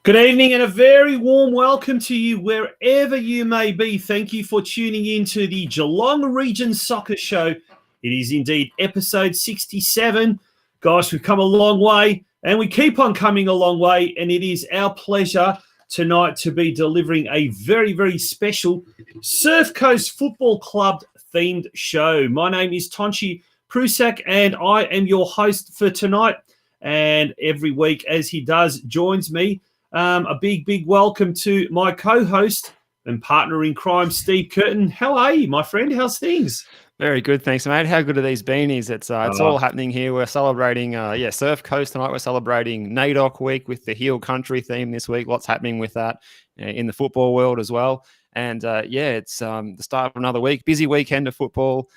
Good evening and a very warm welcome to you wherever you may be. Thank you for tuning in to the Geelong Region Soccer Show. It is indeed episode 67. Guys, we've come a long way and we keep on coming a long way, and it is our pleasure tonight to be delivering a very, very special Surf Coast Football Club themed show. My name is Tonchi Prusak and I am your host for tonight. And every week, as he does, joins me a big welcome to my co-host and partner in crime, Steve Curtin. How are you, my friend? How's things? Very good, thanks, mate. How good are these beanies? It's all happening here. We're celebrating, Surf Coast tonight. We're celebrating NAIDOC week with the Heel Country theme this week. Lots happening with that in the football world as well. And it's the start of another week. Busy weekend of football.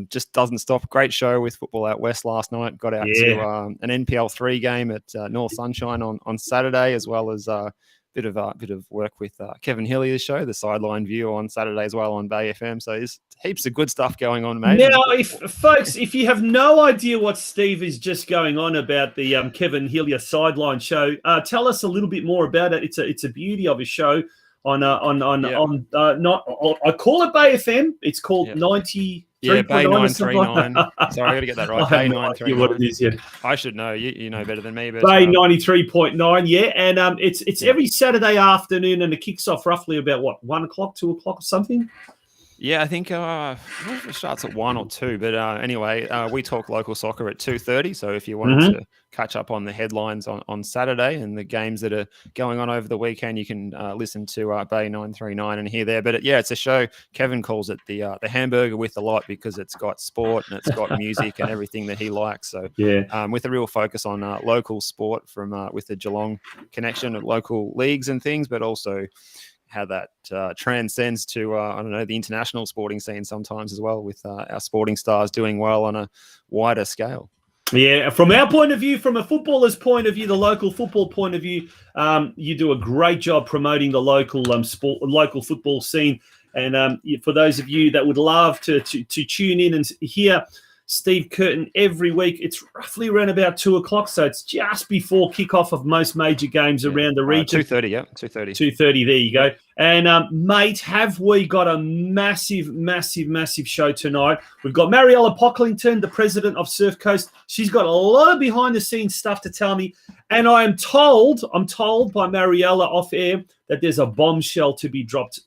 Just doesn't stop. Great show with football out west last night. Got out to an NPL 3 game at North Sunshine on Saturday, as well as a bit of work with Kevin Hillier's show, the Sideline View, on Saturday as well on Bay FM. So there's heaps of good stuff going on, mate. Now, if you have no idea what Steve is just going on about the Kevin Hillier Sideline show, tell us a little bit more about it. It's a beauty of a show on not I call it Bay FM. It's called 90. Yeah, Bay 939. Sorry, I got to get that right. Bay 939. What it is, yeah. I should know. You know better than me. But, Bay 93.9, yeah. And it's every Saturday afternoon, and it kicks off roughly about, 1 o'clock, 2 o'clock or something? Yeah, I think it starts at 1 or 2. But anyway, we talk local soccer at 2:30. So if you wanted to catch up on the headlines on Saturday and the games that are going on over the weekend, you can listen to Bay 939 and hear there. But it's a show. Kevin calls it the hamburger with a lot, because it's got sport and it's got music and everything that he likes. So with a real focus on local sport from with the Geelong connection at local leagues and things, but also how that transcends to, the international sporting scene sometimes as well, with our sporting stars doing well on a wider scale. Yeah, from our point of view, from a footballer's point of view, the local football point of view, you do a great job promoting the local local football scene. And for those of you that would love to tune in and hear Steve Curtin every week, it's roughly around about 2 o'clock, so it's just before kickoff of most major games around the region. 2:30, yeah, 2:30. 2:30, there you go. And mate, have we got a massive show tonight? We've got Mariela Pocklington, the president of Surf Coast. She's got a lot of behind-the-scenes stuff to tell me, and I'm told by Mariela off air that there's a bombshell to be dropped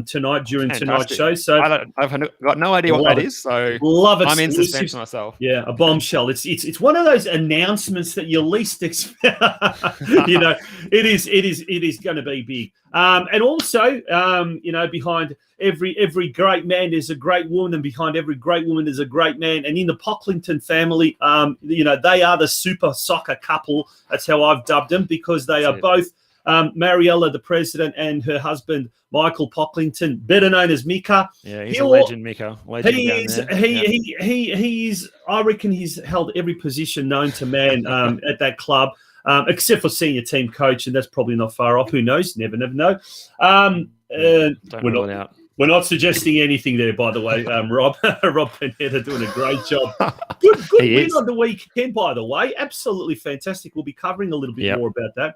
tonight during tonight's show. So I've got no idea what that is. So love it. I'm in suspense myself. Yeah, a bombshell. It's one of those announcements that you least expect. It is going to be big. And also, behind every great man there's a great woman, and behind every great woman there's a great man. And in the Pocklington family, they are the super soccer couple. That's how I've dubbed them, because they are both Mariela, the president, and her husband, Michael Pocklington, better known as Mika. Yeah, he's a legend, Mika. Legend he is. I reckon he's held every position known to man at that club, except for senior team coach, and that's probably not far off. Who knows? Never know. Don't rule it out. We're not suggesting anything there, by the way. Rob Panetta doing a great job. Good win on the weekend, by the way. Absolutely fantastic. We'll be covering a little bit more about that.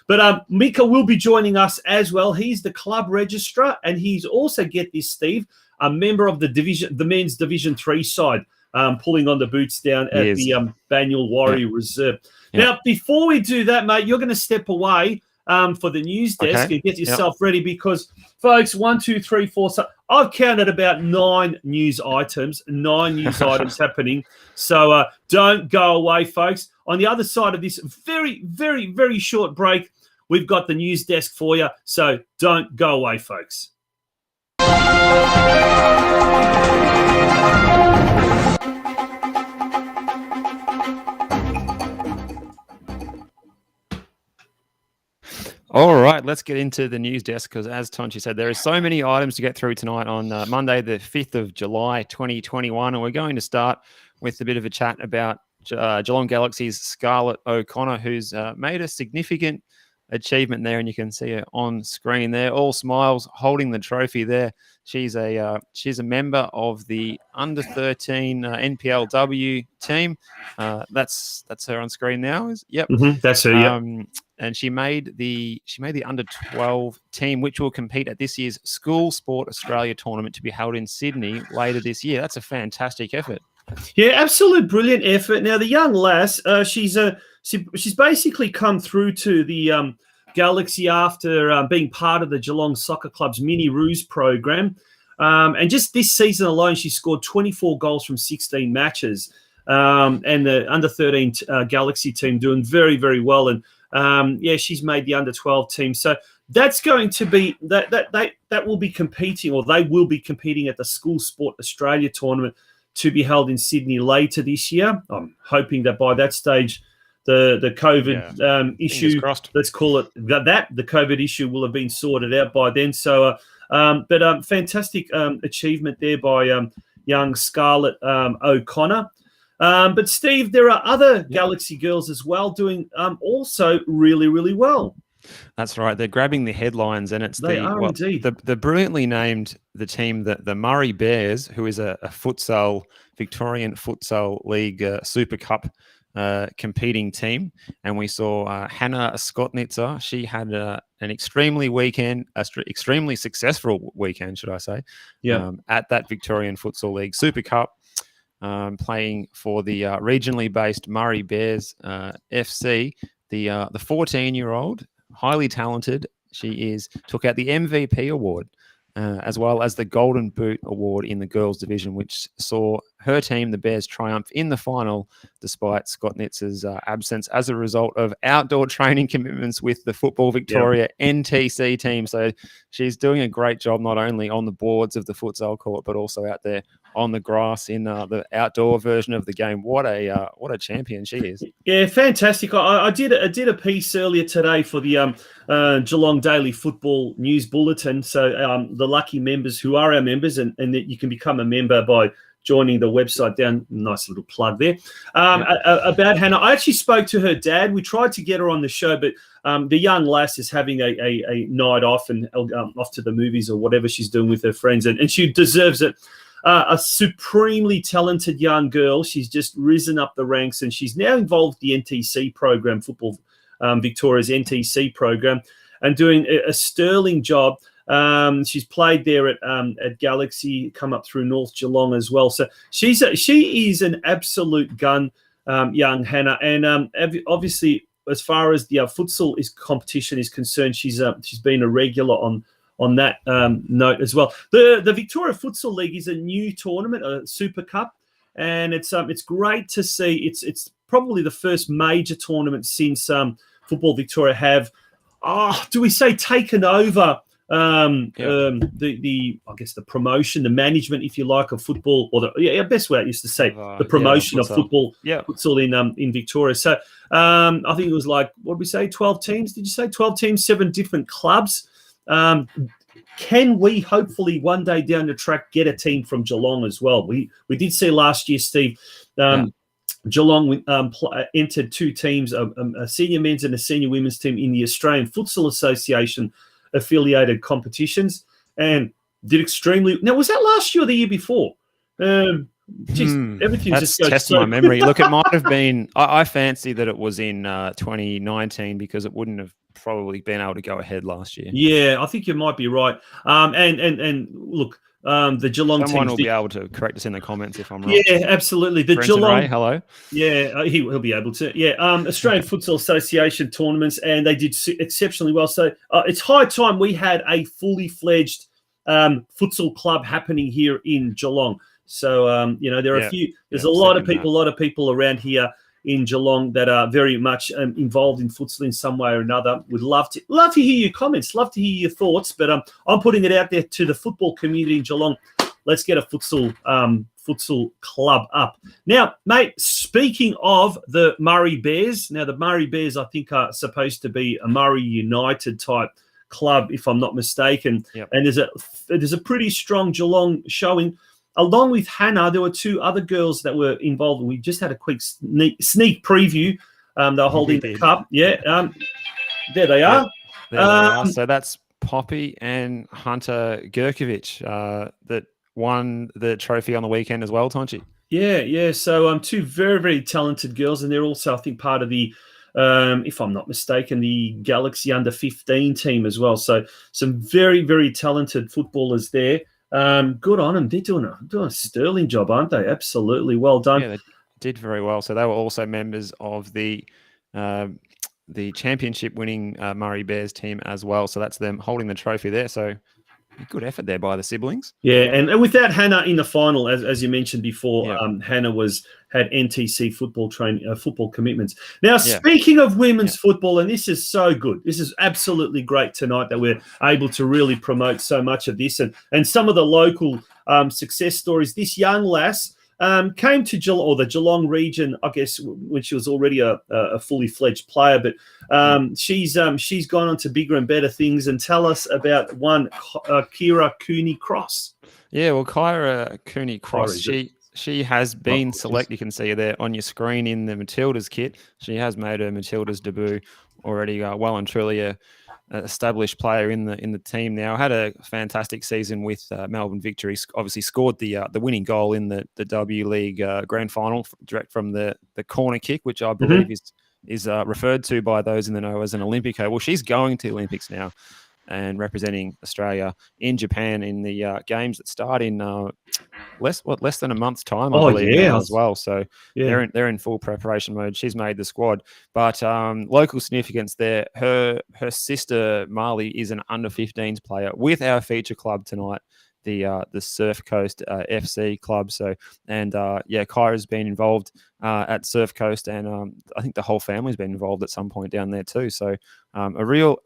But Mika will be joining us as well. He's the Club Registrar, and he's also, get this, Steve, a member of the men's Division 3 side, pulling on the boots down at the Banyul Warrior Reserve. Yeah. Now, before we do that, mate, you're going to step away for the news desk and get yourself ready, because, folks, 1, 2, 3, 4. So I've counted about 9 news items happening. So don't go away, folks. On the other side of this very, very, very short break, we've got the news desk for you. So don't go away, folks. All right, let's get into the news desk, because as Tonchi said, there are so many items to get through tonight on Monday, the 5th of July, 2021. And we're going to start with a bit of a chat about Geelong Galaxy's Scarlett O'Connor, who's made a significant achievement there, and you can see her on screen there, all smiles, holding the trophy there. She's a member of the under-13 NPLW team. That's her on screen now. Yep, that's her. Yeah. And she made the under-12 team, which will compete at this year's School Sport Australia tournament to be held in Sydney later this year. That's a fantastic effort. Yeah, absolute brilliant effort. Now the young lass, she's basically come through to the Galaxy after being part of the Geelong Soccer Club's Mini Roos program. And just this season alone, she scored 24 goals from 16 matches. And the under-13 Galaxy team doing very, very well. And she's made the under-12 team. So that's going to be that will be competing, or they will be competing at the School Sport Australia tournament to be held in Sydney later this year. I'm hoping that by that stage, the COVID issue, let's call it that, the COVID issue will have been sorted out by then. So, fantastic achievement there by young Scarlett O'Connor. But Steve, there are other Galaxy girls as well doing also really, really well. That's right. They're grabbing the headlines, and it's indeed. The brilliantly named the team, the Murray Bears, who is a Victorian Futsal League Super Cup competing team. And we saw Hannah Skotnitzer. She had an extremely successful weekend, should I say? At that Victorian Futsal League Super Cup, playing for the regionally based Murray Bears FC. The 14-year-old. Highly talented. She took out the MVP award as well as the Golden Boot award in the girls division, which saw her team, the Bears, triumph in the final despite Skotnitz's absence as a result of outdoor training commitments with the Football Victoria NTC team. So she's doing a great job, not only on the boards of the futsal court, but also out there on the grass in the outdoor version of the game. What a champion she is! Yeah, fantastic. I did a piece earlier today for the Geelong Daily Football News Bulletin. So the lucky members who are our members, and that you can become a member by joining the website down. Nice little plug there. About Hannah, I actually spoke to her dad. We tried to get her on the show, but the young lass is having a night off and off to the movies or whatever she's doing with her friends, and she deserves it. A supremely talented young girl. She's just risen up the ranks, and she's now involved in the NTC program, Football Victoria's NTC program, and doing a sterling job. She's played there at Galaxy, come up through North Geelong as well. So she is an absolute gun, young Hannah. And obviously, as far as the futsal competition is concerned, she's been a regular on that note as well. The Victoria Futsal League is a new tournament, a Super Cup, and it's great to see. It's probably the first major tournament since Football Victoria have, do we say, taken over the I guess the promotion, the management, if you like, of football, or the best way I used to say the promotion of football futsal in Victoria. So I think it was like, what did we say, 12 teams? Did you say 12 teams, 7 different clubs? Can we hopefully one day down the track get a team from Geelong as well? We did see last year, Steve, Geelong entered 2 teams, a senior men's and a senior women's team in the Australian Futsal Association affiliated competitions, and did extremely. Now, was that last year or the year before? Everything's just testing my memory. Look, it might have been. I fancy that it was in 2019 because it wouldn't have probably been able to go ahead last year. Yeah, I think you might be right. And look, the Geelong someone team will be able to correct us in the comments if I'm right. Yeah, absolutely. The Brenton Geelong, Ray, hello. Yeah, he'll be able to. Yeah, Australian Futsal Association tournaments, and they did exceptionally well. So it's high time we had a fully fledged futsal club happening here in Geelong. So there are a few. There's a lot of people around here in Geelong that are very much involved in futsal in some way or another. Would love to hear your comments, love to hear your thoughts. But I'm putting it out there to the football community in Geelong. Let's get a futsal club up. Now, mate, speaking of the Murray Bears, the Murray Bears I think are supposed to be a Murray United type club, if I'm not mistaken. Yep. And there's a pretty strong Geelong showing. Along with Hannah, there were 2 other girls that were involved, and we just had a quick sneak preview. They were holding the cup. Yeah. There they are. There they are. So that's Poppy and Hunter Gurkovic that won the trophy on the weekend as well, Tonchi. Yeah. So two very, very talented girls, and they're also, I think, part of the, if I'm not mistaken, the Galaxy Under-15 team as well. So some very, very talented footballers there. Good on them. They're doing a sterling job, aren't they? Absolutely. Well done. Yeah, they did very well. So they were also members of the championship-winning Murray Bears team as well. So that's them holding the trophy there. So good effort there by the siblings. Yeah, and without Hannah in the final, as you mentioned before, Hannah had NTC football commitments. Now, speaking of women's football, and this is so good. This is absolutely great tonight that we're able to really promote so much of this and some of the local success stories. This young lass came to Geelong, or the Geelong region, I guess, when she was already a fully fledged player. But she's gone on to bigger and better things. And tell us about one, Kira Cooney-Cross. Yeah, well, Kyra Cooney-Cross, she has been selected. You can see her there on your screen in the Matildas kit. She has made her Matildas debut already, well and truly a established player in the team now. Had a fantastic season with Melbourne Victory. Obviously scored the winning goal in the W League grand final direct from the corner kick, which I believe is referred to by those in the know as an Olympico. Well, she's going to the Olympics now and representing Australia in Japan in the games that start in less than a month's time, I believe, now as well. So they're in full preparation mode. She's made the squad, but local significance there. Her sister Marley is an under-15s player with our feature club tonight, the Surf Coast FC club. So Kyra's been involved at Surf Coast, and I think the whole family's been involved at some point down there too. So a real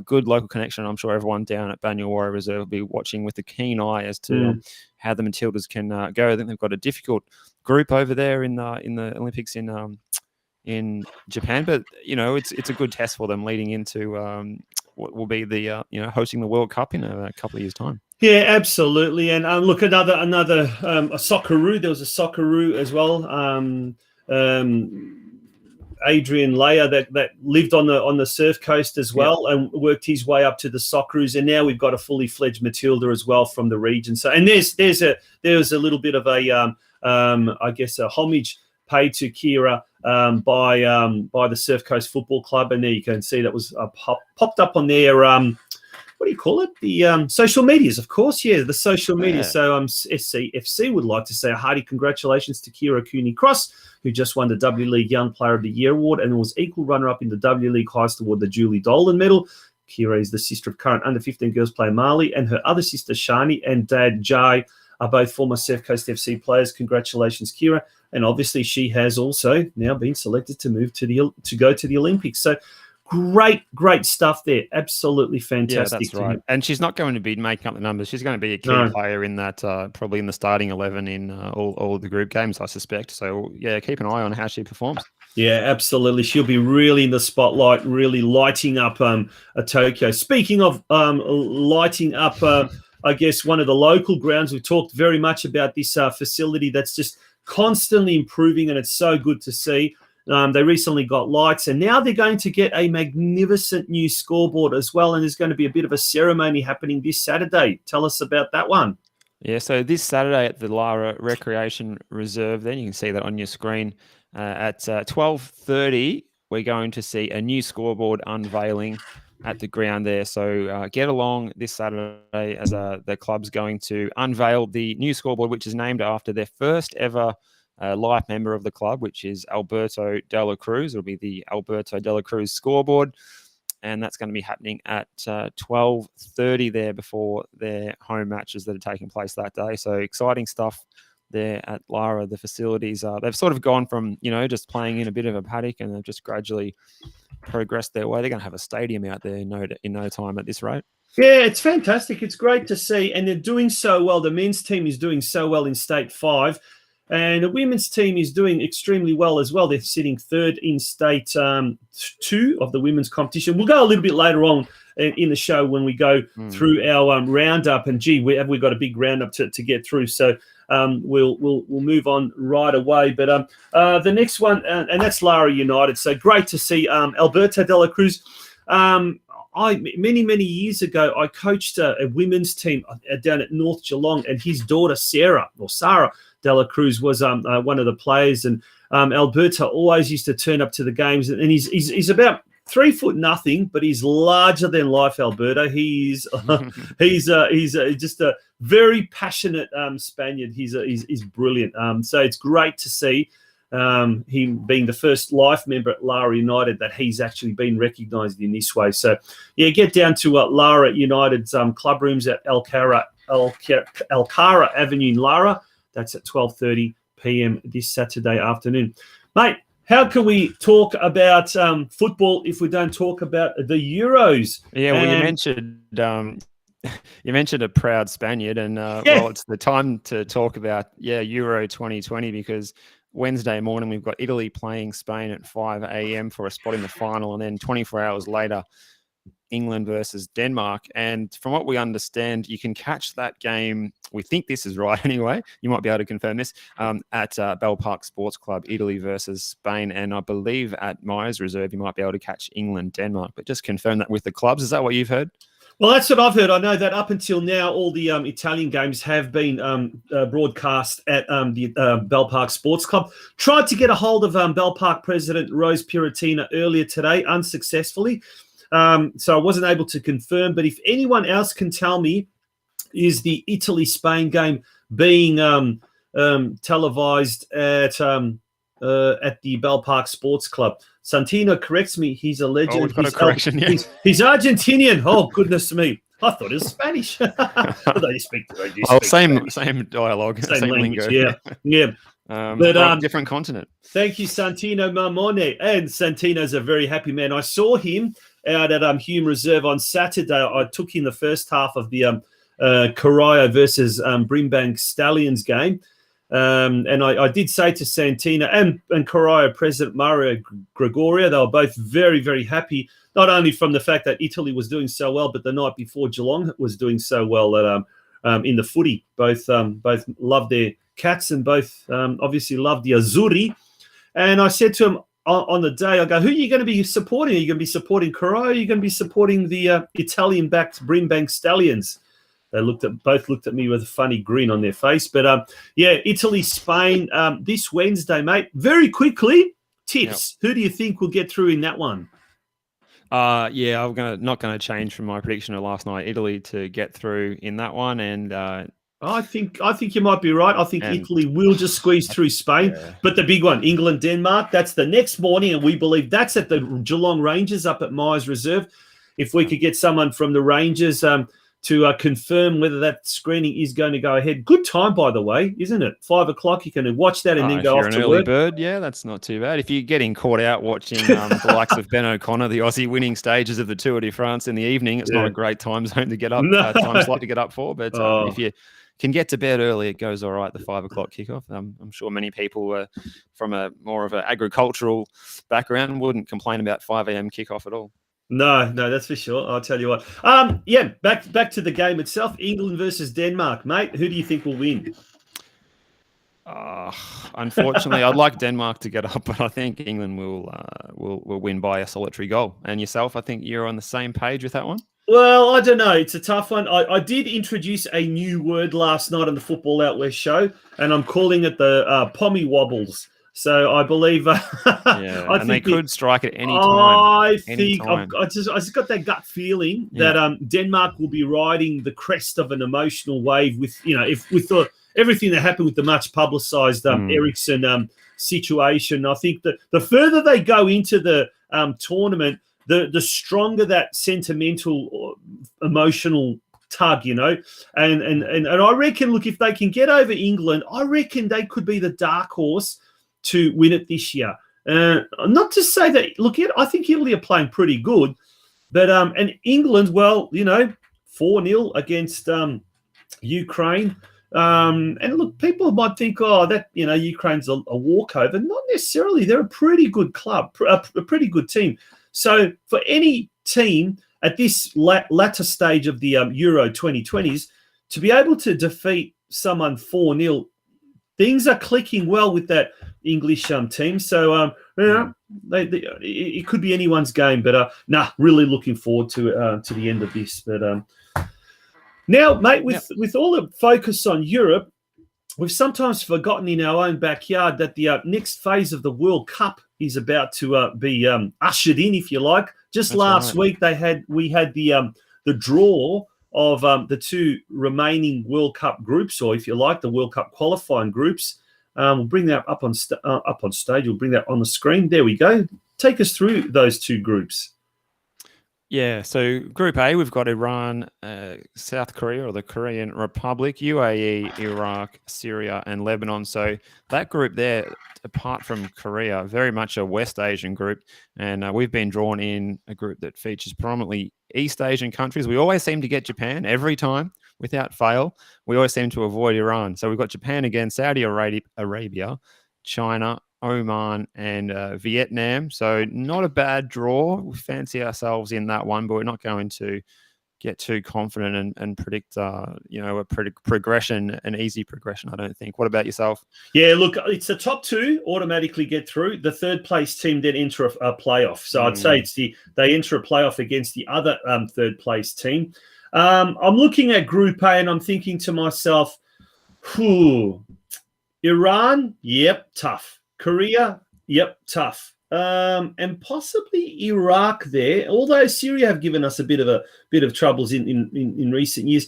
good local connection. I'm sure everyone down at Banyule Warrior Reserve will be watching with a keen eye as to how the Matildas can go. I think they've got a difficult group over there in the Olympics in Japan, but it's a good test for them leading into what will be the hosting the World Cup in a couple of years' time. Yeah, absolutely. And look, another a Socceroo. There was a Socceroo as well. Adrian Leia that lived on the Surf Coast as well and worked his way up to the Socceroos, and now we've got a fully fledged Matilda as well from the region. So, and there's a little bit of a I guess a homage paid to Kira by the Surf Coast Football Club, and there you can see that was popped up on their what do you call it? The social medias, of course. Yeah, the social media. So SCFC would like to say a hearty congratulations to Kira Cooney-Cross, who just won the W League Young Player of the Year award and was equal runner-up in the W League Highest Award, the Julie Dolan Medal. Kira is the sister of current under-15 girls player Marley, and her other sister Shani and dad Jai are both former Surf Coast FC players. Congratulations, Kira. And obviously she has also now been selected to move to go to the Olympics. So great stuff there. Absolutely fantastic. Yeah, that's right. And she's not going to be making up the numbers. She's going to be a key player in that, probably in the starting 11 in all of the group games, I suspect. So, yeah, keep an eye on how she performs. Yeah, absolutely. She'll be really in the spotlight, really lighting up Tokyo. Speaking of lighting up, I guess, one of the local grounds, we've talked very much about this facility that's just constantly improving, and it's so good to see. They recently got lights, and now they're going to get a magnificent new scoreboard as well, and there's going to be a bit of a ceremony happening this Saturday. Tell us about that one. Yeah, so this Saturday at the Lara Recreation Reserve, then you can see that on your screen, at 12:30, we're going to see a new scoreboard unveiling at the ground there. So get along this Saturday as the club's going to unveil the new scoreboard, which is named after their first ever life member of the club, which is Alberto de la Cruz. It'll be the Alberto de la Cruz scoreboard, and that's going to be happening at 12:30 there before their home matches that are taking place that day. So exciting stuff there at Lara. The facilities, they've sort of gone from, just playing in a bit of a paddock, and they've just gradually progressed their way. They're going to have a stadium out there in no time at this rate. Yeah, it's fantastic. It's great to see, and they're doing so well. The men's team is doing so well in State 5. And the women's team is doing extremely well as well. They're sitting third in State 2 of the women's competition. We'll go a little bit later on in the show when we go through our roundup. And we've got a big roundup to get through. So we'll move on right away. But the next one, and that's Lara United. So great to see Alberto de la Cruz. Many years ago, I coached a women's team down at North Geelong, and his daughter Sarah Dela Cruz was one of the players, and Alberto always used to turn up to the games, and he's about 3'0", but he's larger than life. Alberto, he's just a very passionate Spaniard. He's brilliant. So it's great to see him being the first life member at Lara United that he's actually been recognised in this way. So yeah, get down to Lara United's club rooms at Alcara Avenue in Lara. That's at 12:30 p.m. this Saturday afternoon, mate. How can we talk about football if we don't talk about the Euros? Yeah, well, you mentioned a proud Spaniard, and well, it's the time to talk about Euro 2020, because Wednesday morning we've got Italy playing Spain at 5 a.m. for a spot in the final, and then 24 hours later, England versus Denmark. And from what we understand, you can catch that game, we think this is right anyway, you might be able to confirm this, at Bell Park Sports Club, Italy versus Spain. And I believe at Myers Reserve, you might be able to catch England-Denmark. But just confirm that with the clubs. Is that what you've heard? Well, that's what I've heard. I know that up until now, all the Italian games have been broadcast at the Bell Park Sports Club. Tried to get a hold of Bell Park President Rose Piratina earlier today, unsuccessfully. So I wasn't able to confirm. But if anyone else can tell me, is the Italy-Spain game being televised at the Bell Park Sports Club? Santino corrects me. He's a legend. Oh, we've got a correction, yeah. He's Argentinian. Oh, goodness me. I thought it was Spanish. They speak. Same dialogue. Same language. lingo. Yeah. But different continent. Thank you, Santino Marmone. And Santino's a very happy man. I saw him out at Hume Reserve on Saturday. I took in the first half of the Corio versus Brimbank Stallions game. And I did say to Santino and Corio President Mario Gregorio, they were both very, very happy, not only from the fact that Italy was doing so well, but the night before Geelong was doing so well in the footy. Both loved their cats, and both obviously loved the Azzurri. And I said to him on the day, I go, who are you going to be supporting? Are you going to be supporting Corio? Are you going to be supporting the Italian-backed Brimbank Stallions? They both looked at me with a funny grin on their face. But, Italy, Spain this Wednesday, mate. Very quickly, tips. Yep. Who do you think will get through in that one? I'm not going to change from my prediction of last night. Italy to get through in that one. And I think you might be right. I think Italy will just squeeze through Spain. Yeah. But the big one, England, Denmark, that's the next morning. And we believe that's at the Geelong Rangers up at Myers Reserve. If we could get someone from the Rangers to confirm whether that screening is going to go ahead. Good time, by the way, isn't it? 5 o'clock, you can watch that and then go off to work. If you're an early bird, yeah, that's not too bad. If you're getting caught out watching the likes of Ben O'Connor, the Aussie winning stages of the Tour de France in the evening, it's not a great time zone to get up, time slot to get up for. But if you can get to bed early, it goes all right, the 5 o'clock kickoff. I'm sure many people from a more of an agricultural background wouldn't complain about 5 a.m. kickoff at all. No, that's for sure. I'll tell you what. Back to the game itself. England versus Denmark, mate. Who do you think will win? Unfortunately, I'd like Denmark to get up, but I think England will win by a solitary goal. And yourself, I think you're on the same page with that one? Well, I don't know. It's a tough one. I did introduce a new word last night on the Football Out West show, and I'm calling it the pommy wobbles. So I believe, they could strike at any time. I just got that gut feeling that Denmark will be riding the crest of an emotional wave with everything that happened with the much publicised Eriksson situation. I think that the further they go into the tournament, the stronger that sentimental, or emotional tug, and I reckon, look, if they can get over England, I reckon they could be the dark horse to win it this year. Not to say that, look, I think Italy are playing pretty good, but and England, 4-0 against Ukraine. And look, people might think, Ukraine's a walkover. Not necessarily. They're a pretty good club, a pretty good team. So for any team at this latter stage of the Euro 2020s, to be able to defeat someone 4-0, things are clicking well with that English team. So it could be anyone's game, but really looking forward to the end of this. But now, mate, with all the focus on Europe, we've sometimes forgotten in our own backyard that the next phase of the World Cup is about to be ushered in, if you like. Just last week, we had the draw of the two remaining World Cup groups, or if you like, the World Cup qualifying groups. We'll bring that up on stage. We'll bring that on the screen. There we go. Take us through those two groups. Yeah, so Group A, we've got Iran, South Korea or the Korean Republic, UAE, Iraq, Syria, and Lebanon. So that group there, apart from Korea, very much a West Asian group. And we've been drawn in a group that features predominantly East Asian countries. We always seem to get Japan every time without fail. We always seem to avoid Iran. So we've got Japan again, Saudi Arabia, China, Oman, and Vietnam. So not a bad draw. We fancy ourselves in that one, but we're not going to get too confident and predict, a progression, an easy progression, I don't think. What about yourself? Yeah, look, it's the top two automatically get through. The third place team then enter a playoff. So I'd say they enter a playoff against the other third place team. I'm looking at Group A and I'm thinking to myself, Iran, yep, tough. Korea, yep, tough. And possibly Iraq there, although Syria have given us a bit of troubles in recent years.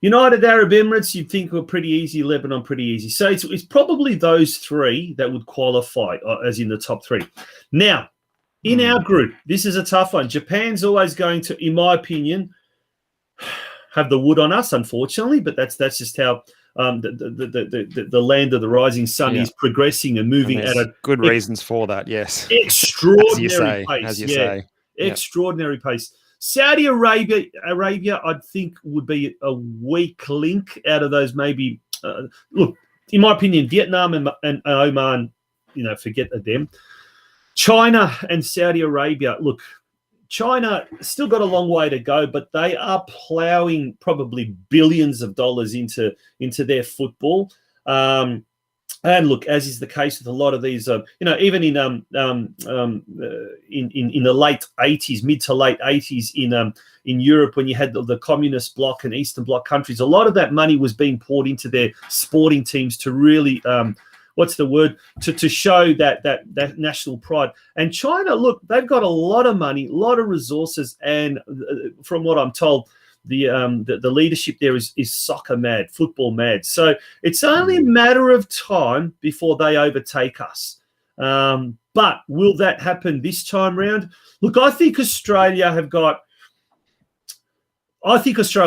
United Arab Emirates, you'd think were pretty easy. Lebanon, pretty easy. So it's probably those three that would qualify as in the top three. Now, in our group, this is a tough one. Japan's always going to, in my opinion, have the wood on us, unfortunately, but that's just how the land of the rising sun is progressing and moving at a good reasons for that. Yes, extraordinary pace. Extraordinary pace. Saudi Arabia, I'd think would be a weak link out of those. Maybe look, in my opinion, Vietnam and Oman, forget them. China and Saudi Arabia, look. China still got a long way to go, but they are plowing probably billions of dollars into their football. And look, as is the case with a lot of these, even in the late 80s, mid to late 80s in Europe, when you had the communist bloc and Eastern Bloc countries, a lot of that money was being poured into their sporting teams to really to show that national pride. And China, look, they've got a lot of money, a lot of resources, and from what I'm told, the leadership there is soccer mad, football mad. So it's only a matter of time before they overtake us. But will that happen this time round? Look, I think Australia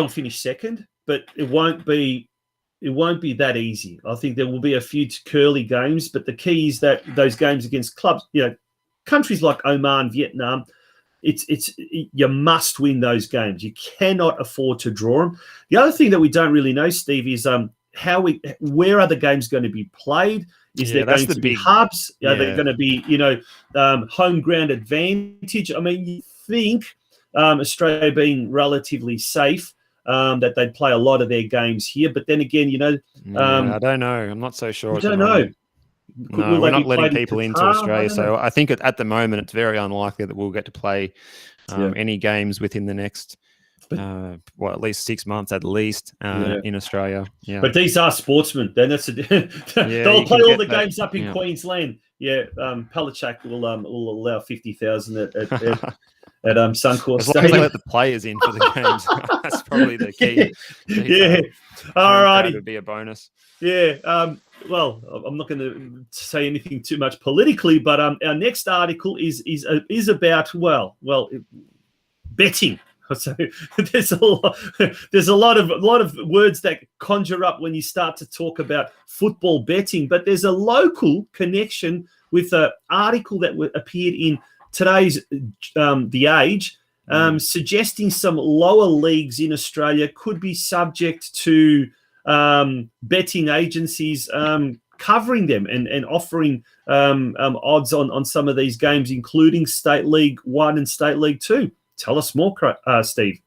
will finish second, but it won't be that easy. I think there will be a few curly games, but the key is that those games against clubs, countries like Oman, Vietnam, you must win those games. You cannot afford to draw them. The other thing that we don't really know, Steve, is where are the games going to be played? Is there going to be hubs? Are there going to be home ground advantage? I mean, you think Australia being relatively safe, that they'd play a lot of their games here. But then again, I don't know. I'm not so sure. I don't know. No, we're not letting people into Australia. So I think at the moment, it's very unlikely that we'll get to play any games within the next, at least 6 months at least in Australia. Yeah. But these are sportsmen. Then they'll play all the games up in Queensland. Yeah, Palachuk will allow 50,000 at Suncorp Stadium. As long as they let the players in for the games, that's probably the key. All righty. It would be a bonus. Yeah. Well, I'm not going to say anything too much politically, but our next article is about betting. So there's a lot of words that conjure up when you start to talk about football betting, but there's a local connection with an article that appeared in today's The Age, suggesting some lower leagues in Australia could be subject to betting agencies covering them and offering odds on some of these games, including State League 1 and State League 2. Tell us more, Steve.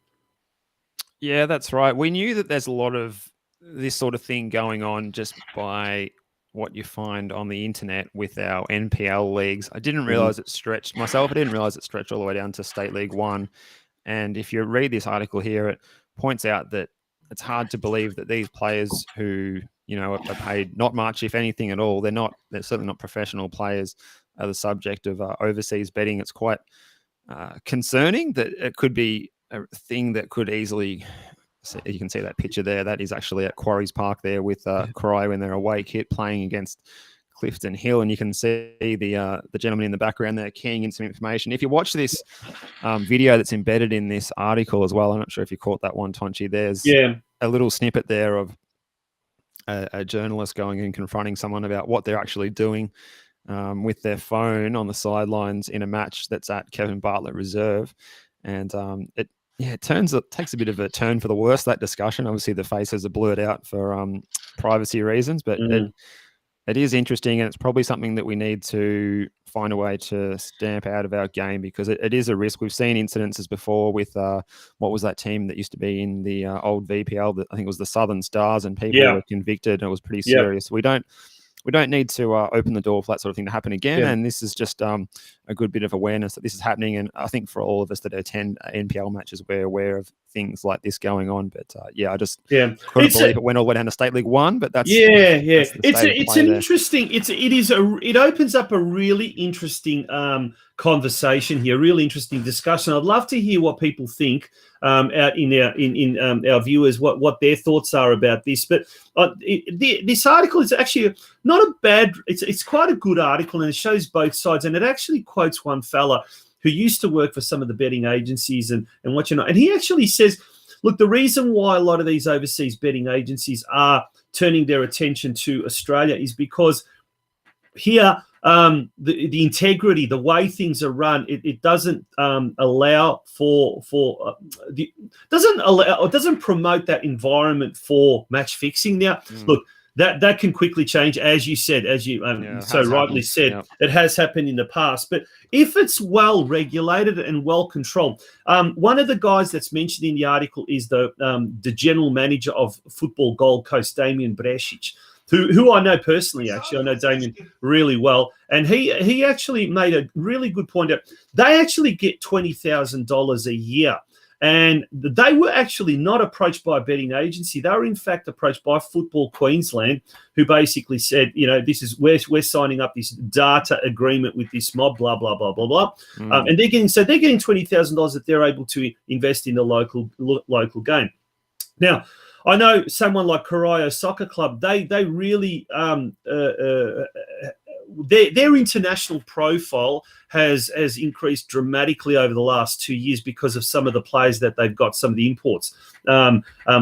Yeah, that's right. We knew that there's a lot of this sort of thing going on just by what you find on the internet with our NPL leagues. I didn't realize it stretched myself. I didn't realize it stretched all the way down to State League One. And if you read this article here, it points out that it's hard to believe that these players who, are paid not much, if anything at all, they're certainly not professional players, are the subject of overseas betting. It's quite concerning that it could be a thing that could easily, you can see that picture there. That is actually at Quarries Park there with Corai when they're away kit playing against Clifton Hill, and you can see the gentleman in the background there keying in some information. If you watch this video that's embedded in this article as well, I'm not sure if you caught that one, Tonchi. There's a little snippet there of a journalist going and confronting someone about what they're actually doing with their phone on the sidelines in a match that's at Kevin Bartlett Reserve, and it takes a bit of a turn for the worse, that discussion. Obviously, the faces are blurred out for privacy reasons, but it is interesting, and it's probably something that we need to find a way to stamp out of our game, because it is a risk. We've seen incidences before with what was that team that used to be in the old VPL? That I think it was the Southern Stars, and people were convicted, and it was pretty serious. We don't need to open the door for that sort of thing to happen again. And this is just a good bit of awareness that this is happening. And I think for all of us that attend NPL matches, we're aware of things like this going on. But I just couldn't believe it went all the way down to State League One. But that's it opens up a really interesting conversation here, really interesting discussion. I'd love to hear what people think out in our viewers, what their thoughts are about this. But this article is actually not a bad. It's quite a good article, and it shows both sides, and it actually quotes one fella who used to work for some of the betting agencies and what and he actually says, look, the reason why a lot of these overseas betting agencies are turning their attention to Australia is because here the integrity, the way things are run, it doesn't allow doesn't promote that environment for match fixing. Now, look, that can quickly change, as you said, so rightly said. Yeah. It has happened in the past, but if it's well regulated and well controlled, one of the guys that's mentioned in the article is the general manager of Football Gold Coast, Damien Bresic, who I know personally. Actually, I know Damien really well, and he actually made a really good point out. They actually get $20,000 a year. And they were actually not approached by a betting agency. They were, in fact, approached by Football Queensland, who basically said, this is we're signing up this data agreement with this mob, blah blah blah blah blah. And they're getting $20,000 that they're able to invest in the local game. Now, I know someone like Corio Soccer Club. They really their international profile has increased dramatically over the last 2 years because of some of the players that they've got, some of the imports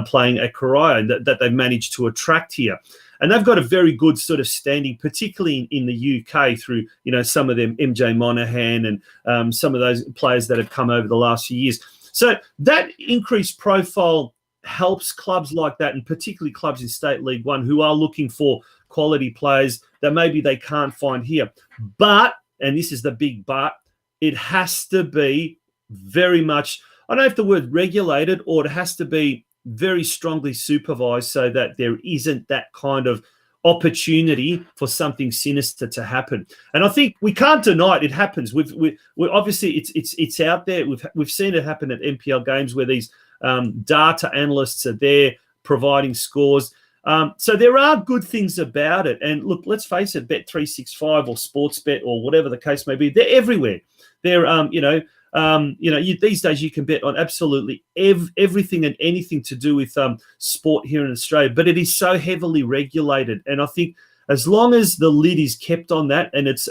playing at Corio that they've managed to attract here. And they've got a very good sort of standing, particularly in the UK through, some of them, MJ Monaghan and some of those players that have come over the last few years. So that increased profile helps clubs like that, and particularly clubs in State League One who are looking for quality players that maybe they can't find here. But, and this is the big but, it has to be very much, I don't know if the word regulated, or it has to be very strongly supervised so that there isn't that kind of opportunity for something sinister to happen. And I think we can't deny it. It happens. We're obviously it's out there. We've seen it happen at NPL games where these data analysts are there providing scores. So there are good things about it. And look, let's face it, Bet365 or Sportsbet or whatever the case may be, they're everywhere. They're, these days you can bet on absolutely everything and anything to do with sport here in Australia, but it is so heavily regulated. And I think as long as the lid is kept on that and it's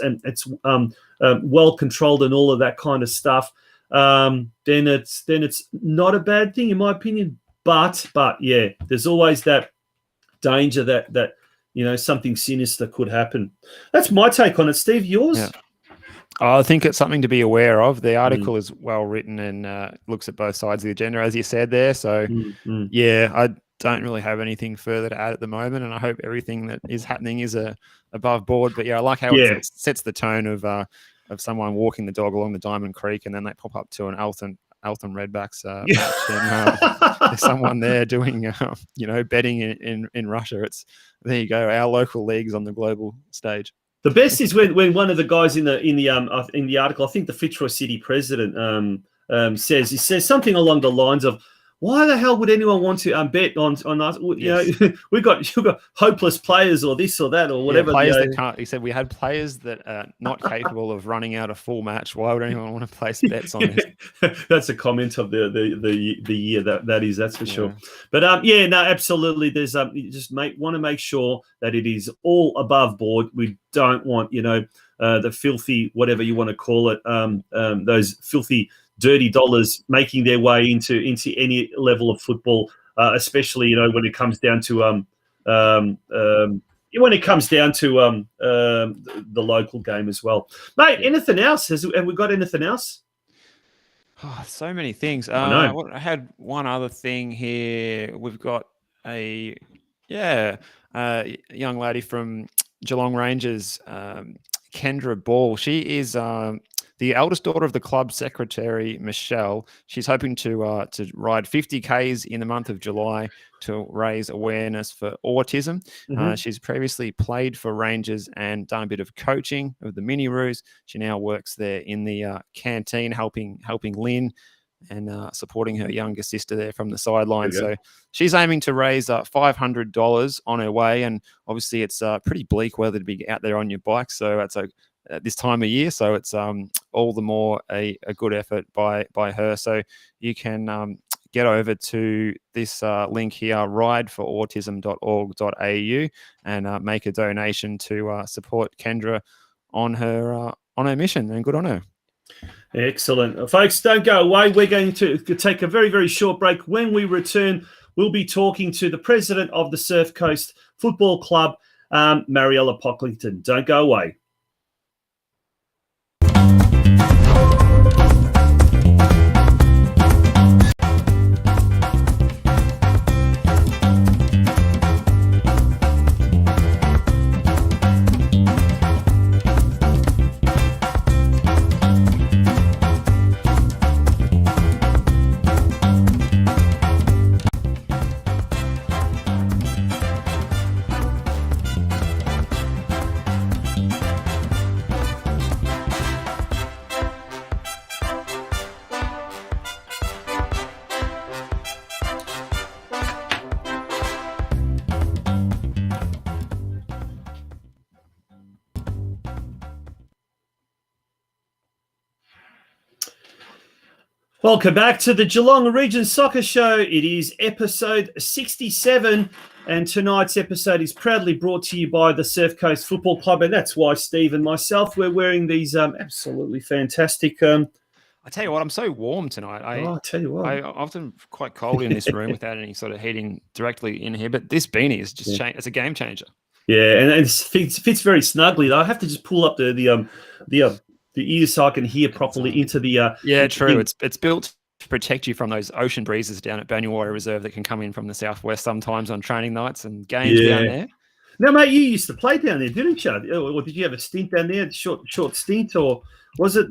well controlled and all of that kind of stuff, then it's not a bad thing in my opinion. But yeah, there's always that danger that something sinister could happen. That's my take on it. Steve, yours? Yeah. I think it's something to be aware of. The article is well written and looks at both sides of the agenda, as you said there. So, I don't really have anything further to add at the moment, and I hope everything that is happening is above board. But I like how it sets the tone of someone walking the dog along the Diamond Creek, and then they pop up to an Eltham Redbacks match, and there's someone there doing, betting in Russia. There you go. Our local leagues on the global stage. The best is when one of the guys in the article, I think the Fitzroy City president says something along the lines of, "Why the hell would anyone want to bet on us? Yes. You've got hopeless players or this or that or whatever." Players that can't. He said we had players that are not capable of running out a full match. Why would anyone want to place bets on this? That's a comment of the year that's for sure. But absolutely. There's you just want to make sure that it is all above board. We don't want the filthy, whatever you want to call it, those filthy dirty dollars making their way into any level of football, especially when it comes down to the local game as well. Mate, anything else? Have we got anything else? Oh, so many things. I had one other thing here. We've got a young lady from Geelong Rangers, Kendra Ball. She is the eldest daughter of the club secretary, Michelle. She's hoping to ride 50 Ks in the month of July to raise awareness for autism. Mm-hmm. She's previously played for Rangers and done a bit of coaching of the mini roos. She now works there in the canteen, helping Lynn and supporting her younger sister there from the sideline. So she's aiming to raise $500 on her way. And obviously it's pretty bleak weather to be out there on your bike. So it's this time of year, so it's all the more a good effort by her. So you can get over to this link here, rideforautism.org.au, and make a donation to support Kendra on her mission. And good on her. Excellent. Folks, don't go away. We're going to take a very, very short break. When we return, we'll be talking to the president of the Surf Coast Football Club, Mariela Pocklington. Don't go away. Welcome back to the Geelong Region Soccer Show. It is episode 67, and tonight's episode is proudly brought to you by the Surf Coast Football Club, and that's why Steve and myself, we're wearing these absolutely fantastic... I tell you what, I'm so warm tonight. I tell you what. I'm often quite cold in this room without any sort of heating directly in here, but this beanie is just it's a game changer. Yeah, and it fits very snugly. I have to just pull up the ears so I can hear properly into the... true. It's built to protect you from those ocean breezes down at Banyuwarra Reserve that can come in from the southwest sometimes on training nights and games down there. Now, mate, you used to play down there, didn't you? Or did you have a stint down there, short stint, or was it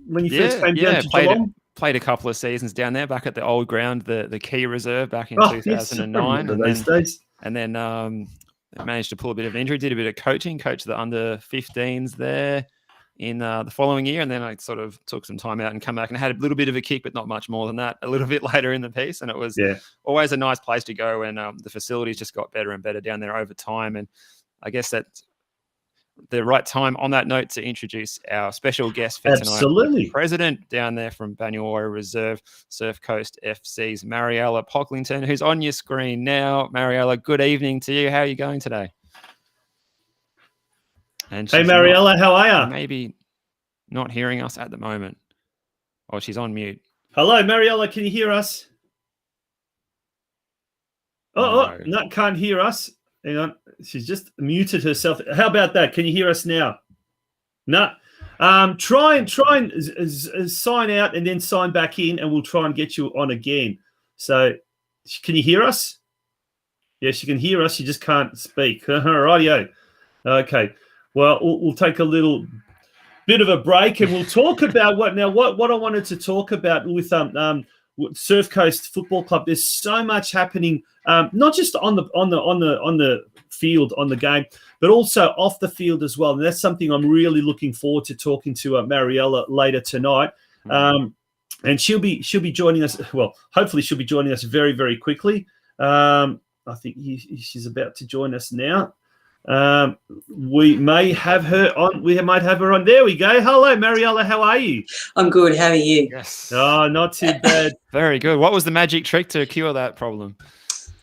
when you first came down to Geelong? Played a couple of seasons down there back at the old ground, the Key Reserve back in 2009. Yes, those days. And then managed to pull a bit of an injury, did a bit of coaching, coached the under-15s there in the following year, and then I sort of took some time out and come back and had a little bit of a kick, but not much more than that, a little bit later in the piece. And it was always a nice place to go, and the facilities just got better and better down there over time. And I guess that's the right time on that note to introduce our special guest for tonight. Absolutely. The president down there from Banyuwarra Reserve, Surf Coast FC's Mariela Pocklington, who's on your screen now. Mariela, good evening to you. How are you going today? And hey, Mariela, how are you? Maybe not hearing us at the moment. Oh, she's on mute. Hello, Mariela, can you hear us? No, can't hear us. Hang on. She's just muted herself. How about that? Can you hear us now? No. Try and sign out and then sign back in, and we'll try and get you on again. So can you hear us? Yes, she can hear us. She just can't speak. Rightio. Okay. Well, we'll take a little bit of a break, and we'll talk about what I wanted to talk about with Surf Coast Football Club. There's so much happening, not just on the field, on the game, but also off the field as well. And that's something I'm really looking forward to talking to Mariela later tonight. And she'll be joining us. Well, hopefully she'll be joining us very, very quickly. I think she's about to join us now. We may have her on. We might have her on. There we go. Hello, Mariela. How are you? I'm good. How are you? Yes. Oh, not too bad. Very good. What was the magic trick to cure that problem?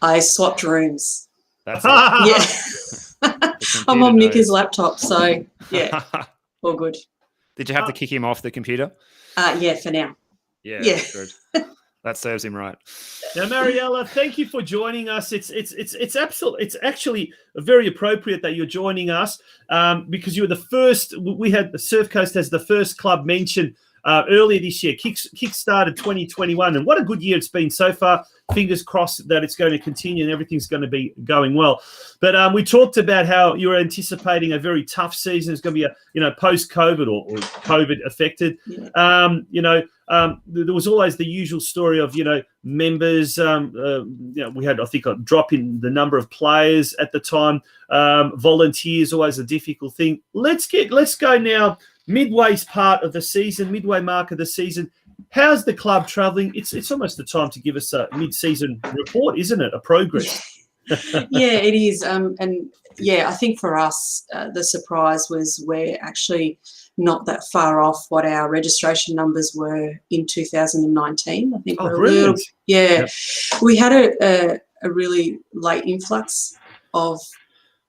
I swapped rooms. That's it. Yeah. I'm on Mika's laptop, so yeah, all good. Did you have to kick him off the computer? Yeah, for now. Yeah. Good. That serves him right. Now, Mariela, thank you for joining us. It's actually very appropriate that you're joining us because you were the first. We had the Surf Coast as the first club mentioned earlier this year. Kick started 2021, and what a good year it's been so far. Fingers crossed that it's going to continue and everything's going to be going well. But we talked about how you're anticipating a very tough season. It's going to be a post-COVID or COVID affected. Yeah. There was always the usual story of members. We had, I think, a drop in the number of players at the time. Volunteers, always a difficult thing. Let's go now. Midway mark of the season. How's the club travelling? It's almost the time to give us a mid-season report, isn't it? A progress. Yeah, it is. And yeah, I think for us, the surprise was we're actually not that far off what our registration numbers were in 2019. I think we're brilliant. We had a really late influx of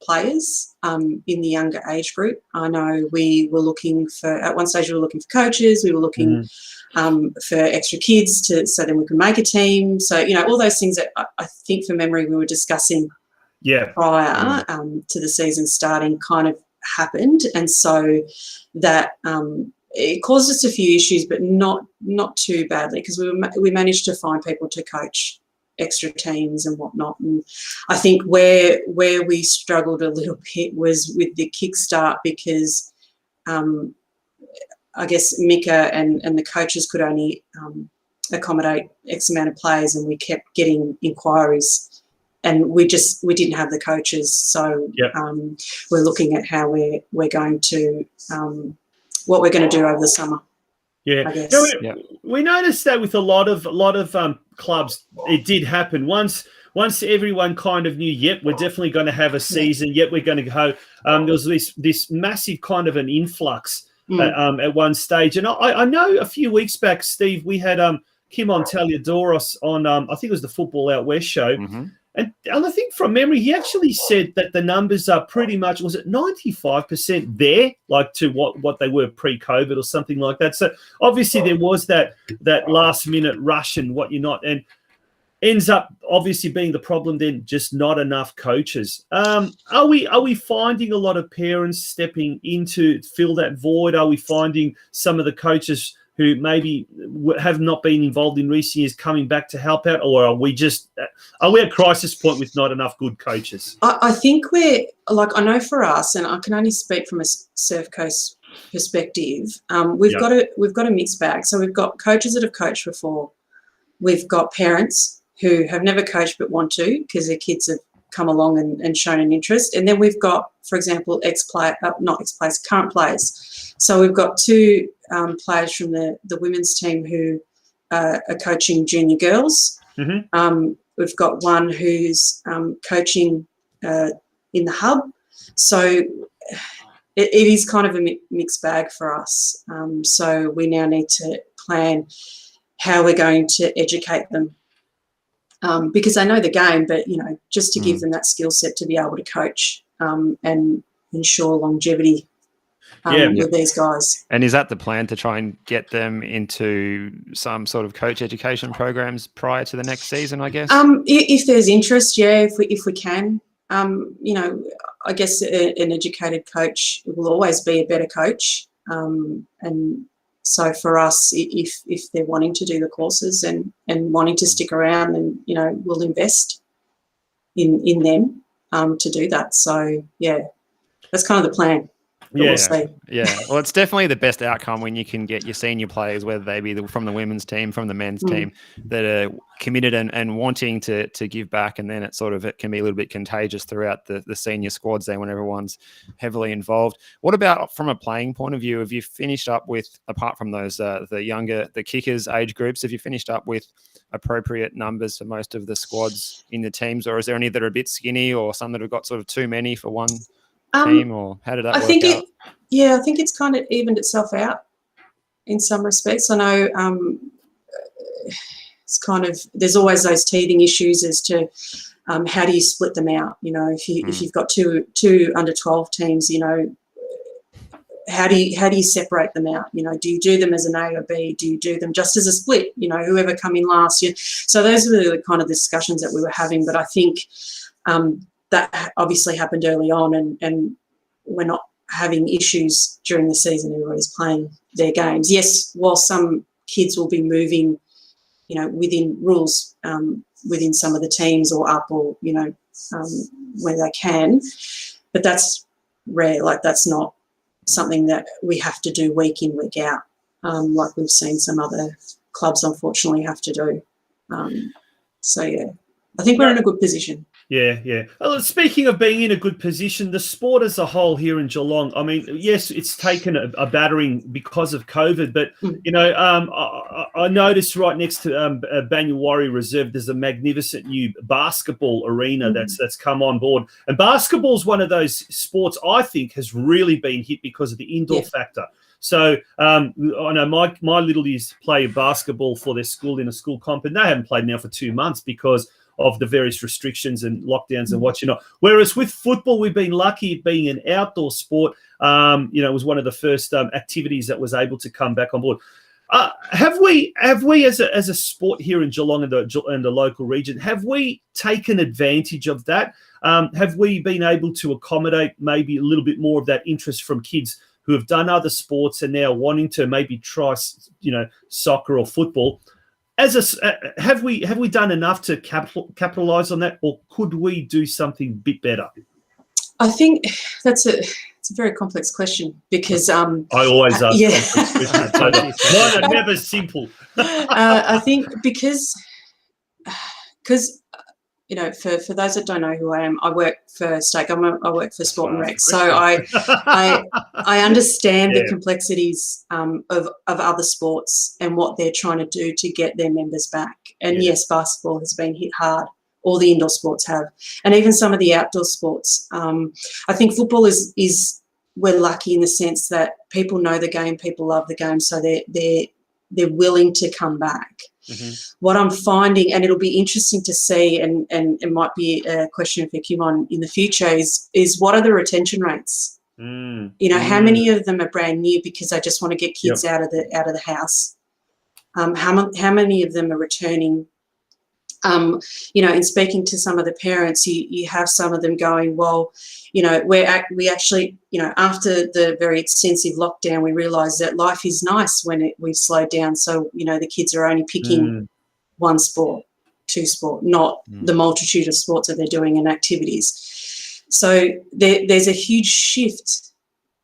players in the younger age group. I know we were looking for, at one stage we were looking for coaches, we were looking for extra kids so then we could make a team. So, all those things that I think from memory we were discussing prior to the season starting kind of happened. And so that it caused us a few issues, but not too badly because we managed to find people to coach extra teams and whatnot. And I think where we struggled a little bit was with the kickstart because I guess Mika and the coaches could only accommodate X amount of players, and we kept getting inquiries, and we didn't have the coaches. So we're looking at how we're going to what we're going to do over the summer. Yeah, we noticed that with a lot of clubs, it did happen once everyone kind of knew. Yep, we're definitely going to have a season. Yep, we're going to go. There was this massive kind of an influx at one stage, and I know a few weeks back, Steve, we had Kim on Taliadoros on I think it was the Football Out West show. And I think from memory, he actually said that the numbers are pretty much, was it 95% there, like to what they were pre-COVID or something like that. So obviously there was that last-minute rush and whatnot, and ends up obviously being the problem then just not enough coaches. Are we finding a lot of parents stepping in to fill that void? Are we finding some of the coaches who maybe have not been involved in recent years coming back to help out, or are we at crisis point with not enough good coaches? I think we're, like, I know for us, and I can only speak from a Surf Coast perspective, we've got a mixed bag. So we've got coaches that have coached before. We've got parents who have never coached but want to because their kids have come along and shown an interest. And then we've got, for example, current players. So we've got two players from the women's team who are coaching junior girls. We've got one who's coaching in the hub. So it is kind of a mixed bag for us. So we now need to plan how we're going to educate them because they know the game, but, just to give them that skill set to be able to coach and ensure longevity with these guys. And is that the plan, to try and get them into some sort of coach education programs prior to the next season, I guess? If there's interest, if we can. I guess an educated coach will always be a better coach. And so for us, if they're wanting to do the courses and wanting to stick around, then, we'll invest in them to do that. So, yeah, that's kind of the plan. We'll see. Yeah. Well, it's definitely the best outcome when you can get your senior players, whether they be from the women's team, from the men's team, that are committed and wanting to give back. And then it can be a little bit contagious throughout the senior squads then when everyone's heavily involved. What about from a playing point of view? Have you finished up with, apart from those, the kickers age groups, have you finished up with appropriate numbers for most of the squads in the teams? Or is there any that are a bit skinny or some that have got sort of too many for one team, or how did that work out? I think it's kind of evened itself out in some respects. I know it's kind of, there's always those teething issues as to how do you split them out? You know, if you've got two under 12 teams, you know, how do you separate them out? You know, do you do them as an A or B? Do you do them just as a split? You know, whoever come in last year. So those are the kind of discussions that we were having. But I think that obviously happened early on, and we're not having issues during the season. Everybody's playing their games. Yes, while some kids will be moving, you know, within rules, within some of the teams or up, or, you know, where they can, but that's rare. Like, that's not something that we have to do week in, week out, like we've seen some other clubs unfortunately have to do. So, yeah, I think we're in a good position. Yeah. Well, speaking of being in a good position, the sport as a whole here in Geelong, I mean, yes, it's taken a battering because of COVID, but, you know, I noticed right next to Banyawari Reserve, there's a magnificent new basketball arena that's come on board. And basketball is one of those sports I think has really been hit because of the indoor factor. So I know my littlies play basketball for their school in a school comp, and they haven't played now for 2 months because of the various restrictions and lockdowns and what you know. Whereas with football, we've been lucky at being an outdoor sport. You know, it was one of the first activities that was able to come back on board. Have we as a sport here in Geelong and the local region, have we taken advantage of that? Have we been able to accommodate maybe a little bit more of that interest from kids who have done other sports and now wanting to maybe try, you know, soccer or football? Have we done enough to capitalise on that, or could we do something a bit better? I think it's a very complex question because I always ask complex questions. Mine are never simple. I think because you know, for those that don't know who I am, I work for state government. I work for Sport and Rec, so I understand the complexities of other sports and what they're trying to do to get their members back. And yes, basketball has been hit hard. All the indoor sports have, and even some of the outdoor sports. I think football is we're lucky in the sense that people know the game, people love the game, so they're willing to come back. What I'm finding, and it'll be interesting to see, and it might be a question for Kimon in the future, is what are the retention rates? You know, how many of them are brand new because they just want to get kids out of the house? How many of them are returning? You know, in speaking to some of the parents, you have some of them going, well, you know, we actually, you know, after the very extensive lockdown, we realised that life is nice when we've slowed down. So, you know, the kids are only picking one sport, two sport, not the multitude of sports that they're doing and activities. So there's a huge shift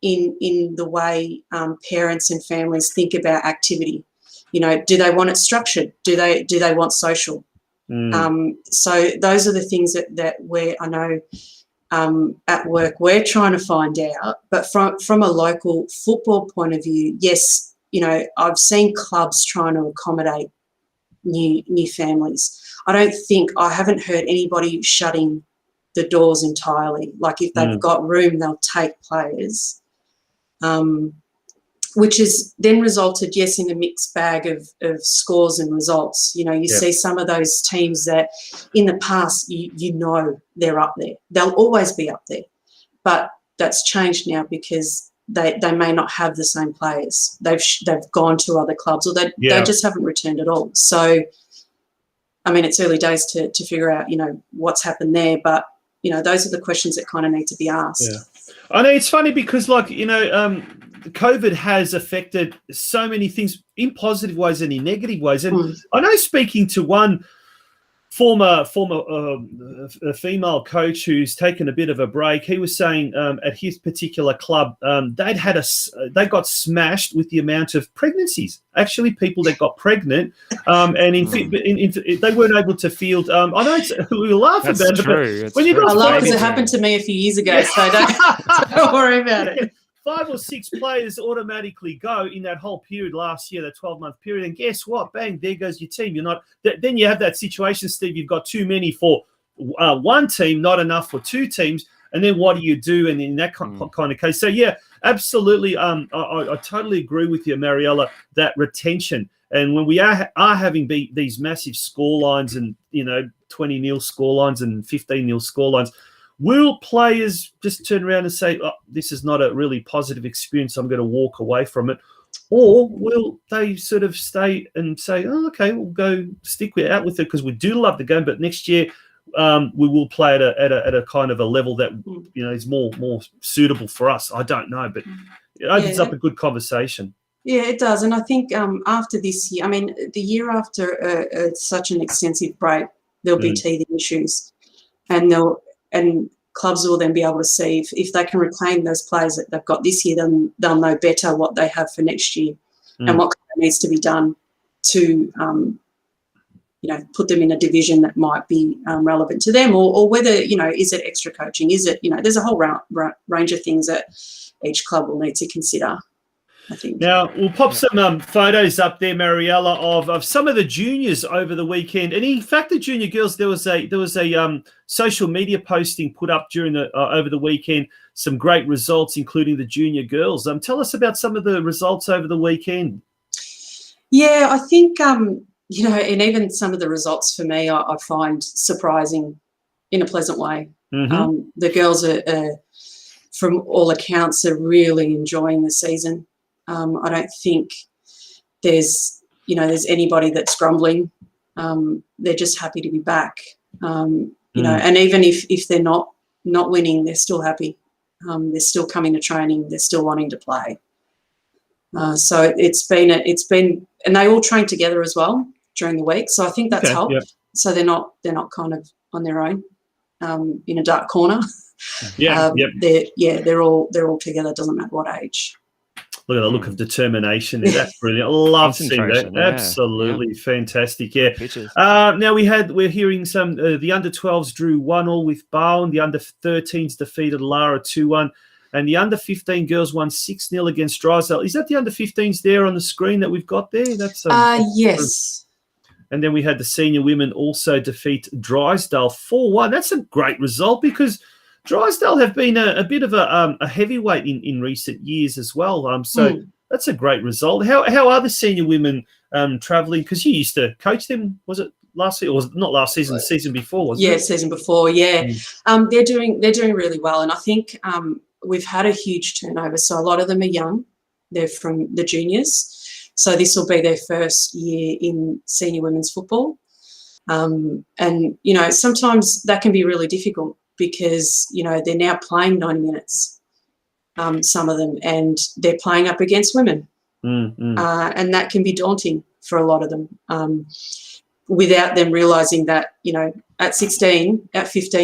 in the way parents and families think about activity. You know, do they want it structured? Do they want social? So those are the things that I know at work we're trying to find out. But from a local football point of view, yes, you know, I've seen clubs trying to accommodate new families. I haven't heard anybody shutting the doors entirely. Like if they've got room, they'll take players. Which has then resulted, yes, in a mixed bag of scores and results. You know, you see some of those teams that in the past, you know they're up there. They'll always be up there. But that's changed now because they may not have the same players. They've gone to other clubs, or they just haven't returned at all. So, I mean, it's early days to figure out, you know, what's happened there. But, you know, those are the questions that kind of need to be asked. Yeah. I know it's funny because, like, you know, COVID has affected so many things in positive ways and in negative ways. And I know, speaking to one former female coach who's taken a bit of a break. He was saying at his particular club, they got smashed with the amount of pregnancies. Actually, people that got pregnant, and they weren't able to field. I know we laugh That's about true. it, but when you got I love it because it happened to me a few years ago, so don't worry about it. 5 or 6 players automatically go in that whole period last year, that 12-month period. And guess what? Bang, there goes your team. Then you have that situation, Steve, you've got too many for one team, not enough for 2 teams. And then what do you do? And in that kind of case. So, yeah, absolutely. I totally agree with you, Mariela, that retention. And when we are having these massive score lines and, 20-0 score lines and 15-0 score lines, will players just turn around and say, oh, this is not a really positive experience, I'm going to walk away from it? Or will they sort of stay and say, oh, okay, we'll go stick out with it because we do love the game, but next year we will play at a kind of a level that is more suitable for us? I don't know, but it opens up a good conversation. Yeah, it does. And I think after this year, the year after such an extensive break, there'll be teething issues, and clubs will then be able to see if they can reclaim those players that they've got this year, then they'll know better what they have for next year and what needs to be done to, put them in a division that might be relevant to them, or whether, is it extra coaching? Is it, there's a whole range of things that each club will need to consider, I think. Now, we'll pop some photos up there, Mariela, of some of the juniors over the weekend. And in fact, the junior girls, there was a social media posting put up during over the weekend, some great results, including the junior girls. Tell us about some of the results over the weekend. Yeah, I think, and even some of the results for me, I find surprising in a pleasant way. The girls are, from all accounts, are really enjoying the season. I don't think there's anybody that's grumbling. They're just happy to be back. And even if they're not winning, they're still happy. They're still coming to training. They're still wanting to play. So it's been, and they all train together as well during the week. So I think that's helped. Yep. So they're not kind of on their own in a dark corner. They're all together. It doesn't matter what age. Look at the look of determination there. That's brilliant. I love seeing that. Yeah. Absolutely fantastic. Yeah. Now we're hearing some the under-12s drew 1-1 with Barwon. The under-13s defeated Lara 2-1. And the under-15 girls won 6-0 against Drysdale. Is that the under-15s there on the screen that we've got there? That's yes. And then we had the senior women also defeat Drysdale 4-1. That's a great result because Drysdale have been a bit of a heavyweight in recent years as well. So that's a great result. How are the senior women travelling? Because you used to coach them. Was it last season? Or was it not last season? The season before, wasn't it? Yeah, season before. Yeah, they're doing really well, and I think we've had a huge turnover. So a lot of them are young. They're from the juniors. So this will be their first year in senior women's football, and sometimes that can be really difficult, because, they're now playing 90 minutes, some of them, and they're playing up against women. And that can be daunting for a lot of them, without them realising that, at 15,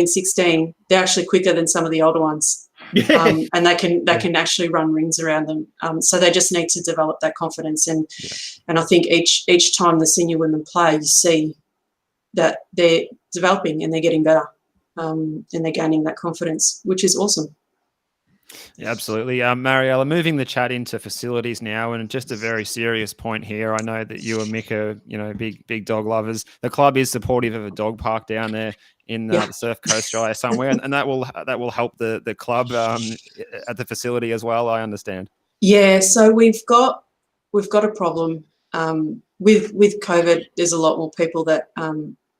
16, they're actually quicker than some of the older ones. And they can actually run rings around them. So they just need to develop that confidence. And I think each time the senior women play, you see that they're developing and they're getting better. And they're gaining that confidence, which is awesome. Yeah, absolutely. Mariela, moving the chat into facilities now, and just a very serious point here. I know that you and Mick are, big dog lovers. The club is supportive of a dog park down there in the Surf Coast Drive somewhere, and that will help the club at the facility as well, I understand. Yeah, so we've got a problem with COVID. There's a lot more people that are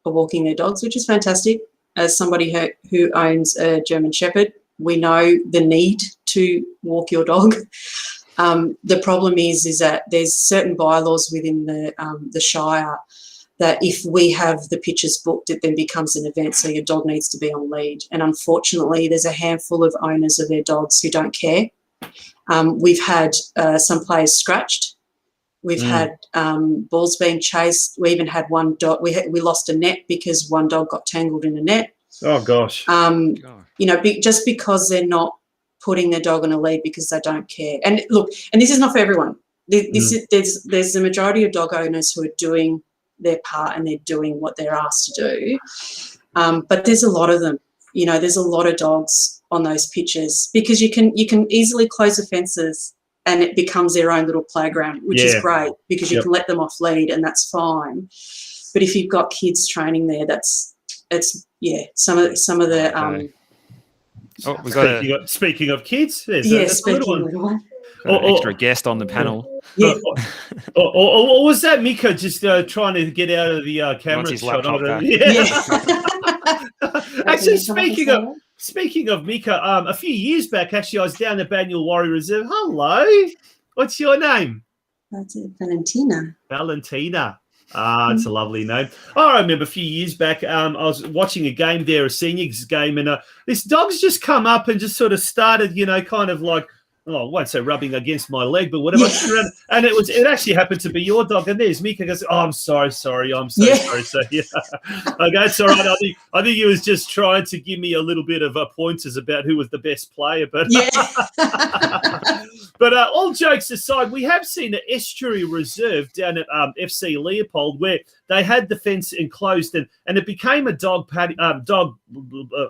walking their dogs, which is fantastic. As somebody who owns a German Shepherd, we know the need to walk your dog. The problem is that there's certain bylaws within the Shire that if we have the pitches booked, it then becomes an event, so your dog needs to be on lead. And unfortunately, there's a handful of owners of their dogs who don't care. We've had some players scratched We've had balls being chased. We even had one dog. We lost a net because one dog got tangled in a net. Oh, gosh. Just because they're not putting their dog on a lead because they don't care. And look, and this is not for everyone. There's the majority of dog owners who are doing their part and they're doing what they're asked to do. But there's a lot of them. There's a lot of dogs on those pitches because you can easily close the fences and it becomes their own little playground, which is great because you can let them off lead and that's fine. But if you've got kids training there, some of the speaking of kids, speaking of little one. An extra guest on the panel. Yeah. Or was that Mika just trying to get out of the camera shot? Actually, speaking of Mika, a few years back, actually, I was down at Banyul Warrior Reserve. Hello, what's your name? That's it, Valentina. It's a lovely name. I remember a few years back, I was watching a game there, a seniors game, and this dog's just come up and just sort of started, kind of like, I won't say rubbing against my leg, but whatever. Yeah. And it actually happened to be your dog. And there's Mika goes, I'm sorry. I'm so sorry. So, okay, it's all right. I think he was just trying to give me a little bit of pointers about who was the best player. But but all jokes aside, we have seen an estuary reserve down at FC Leopold where they had the fence enclosed and it became a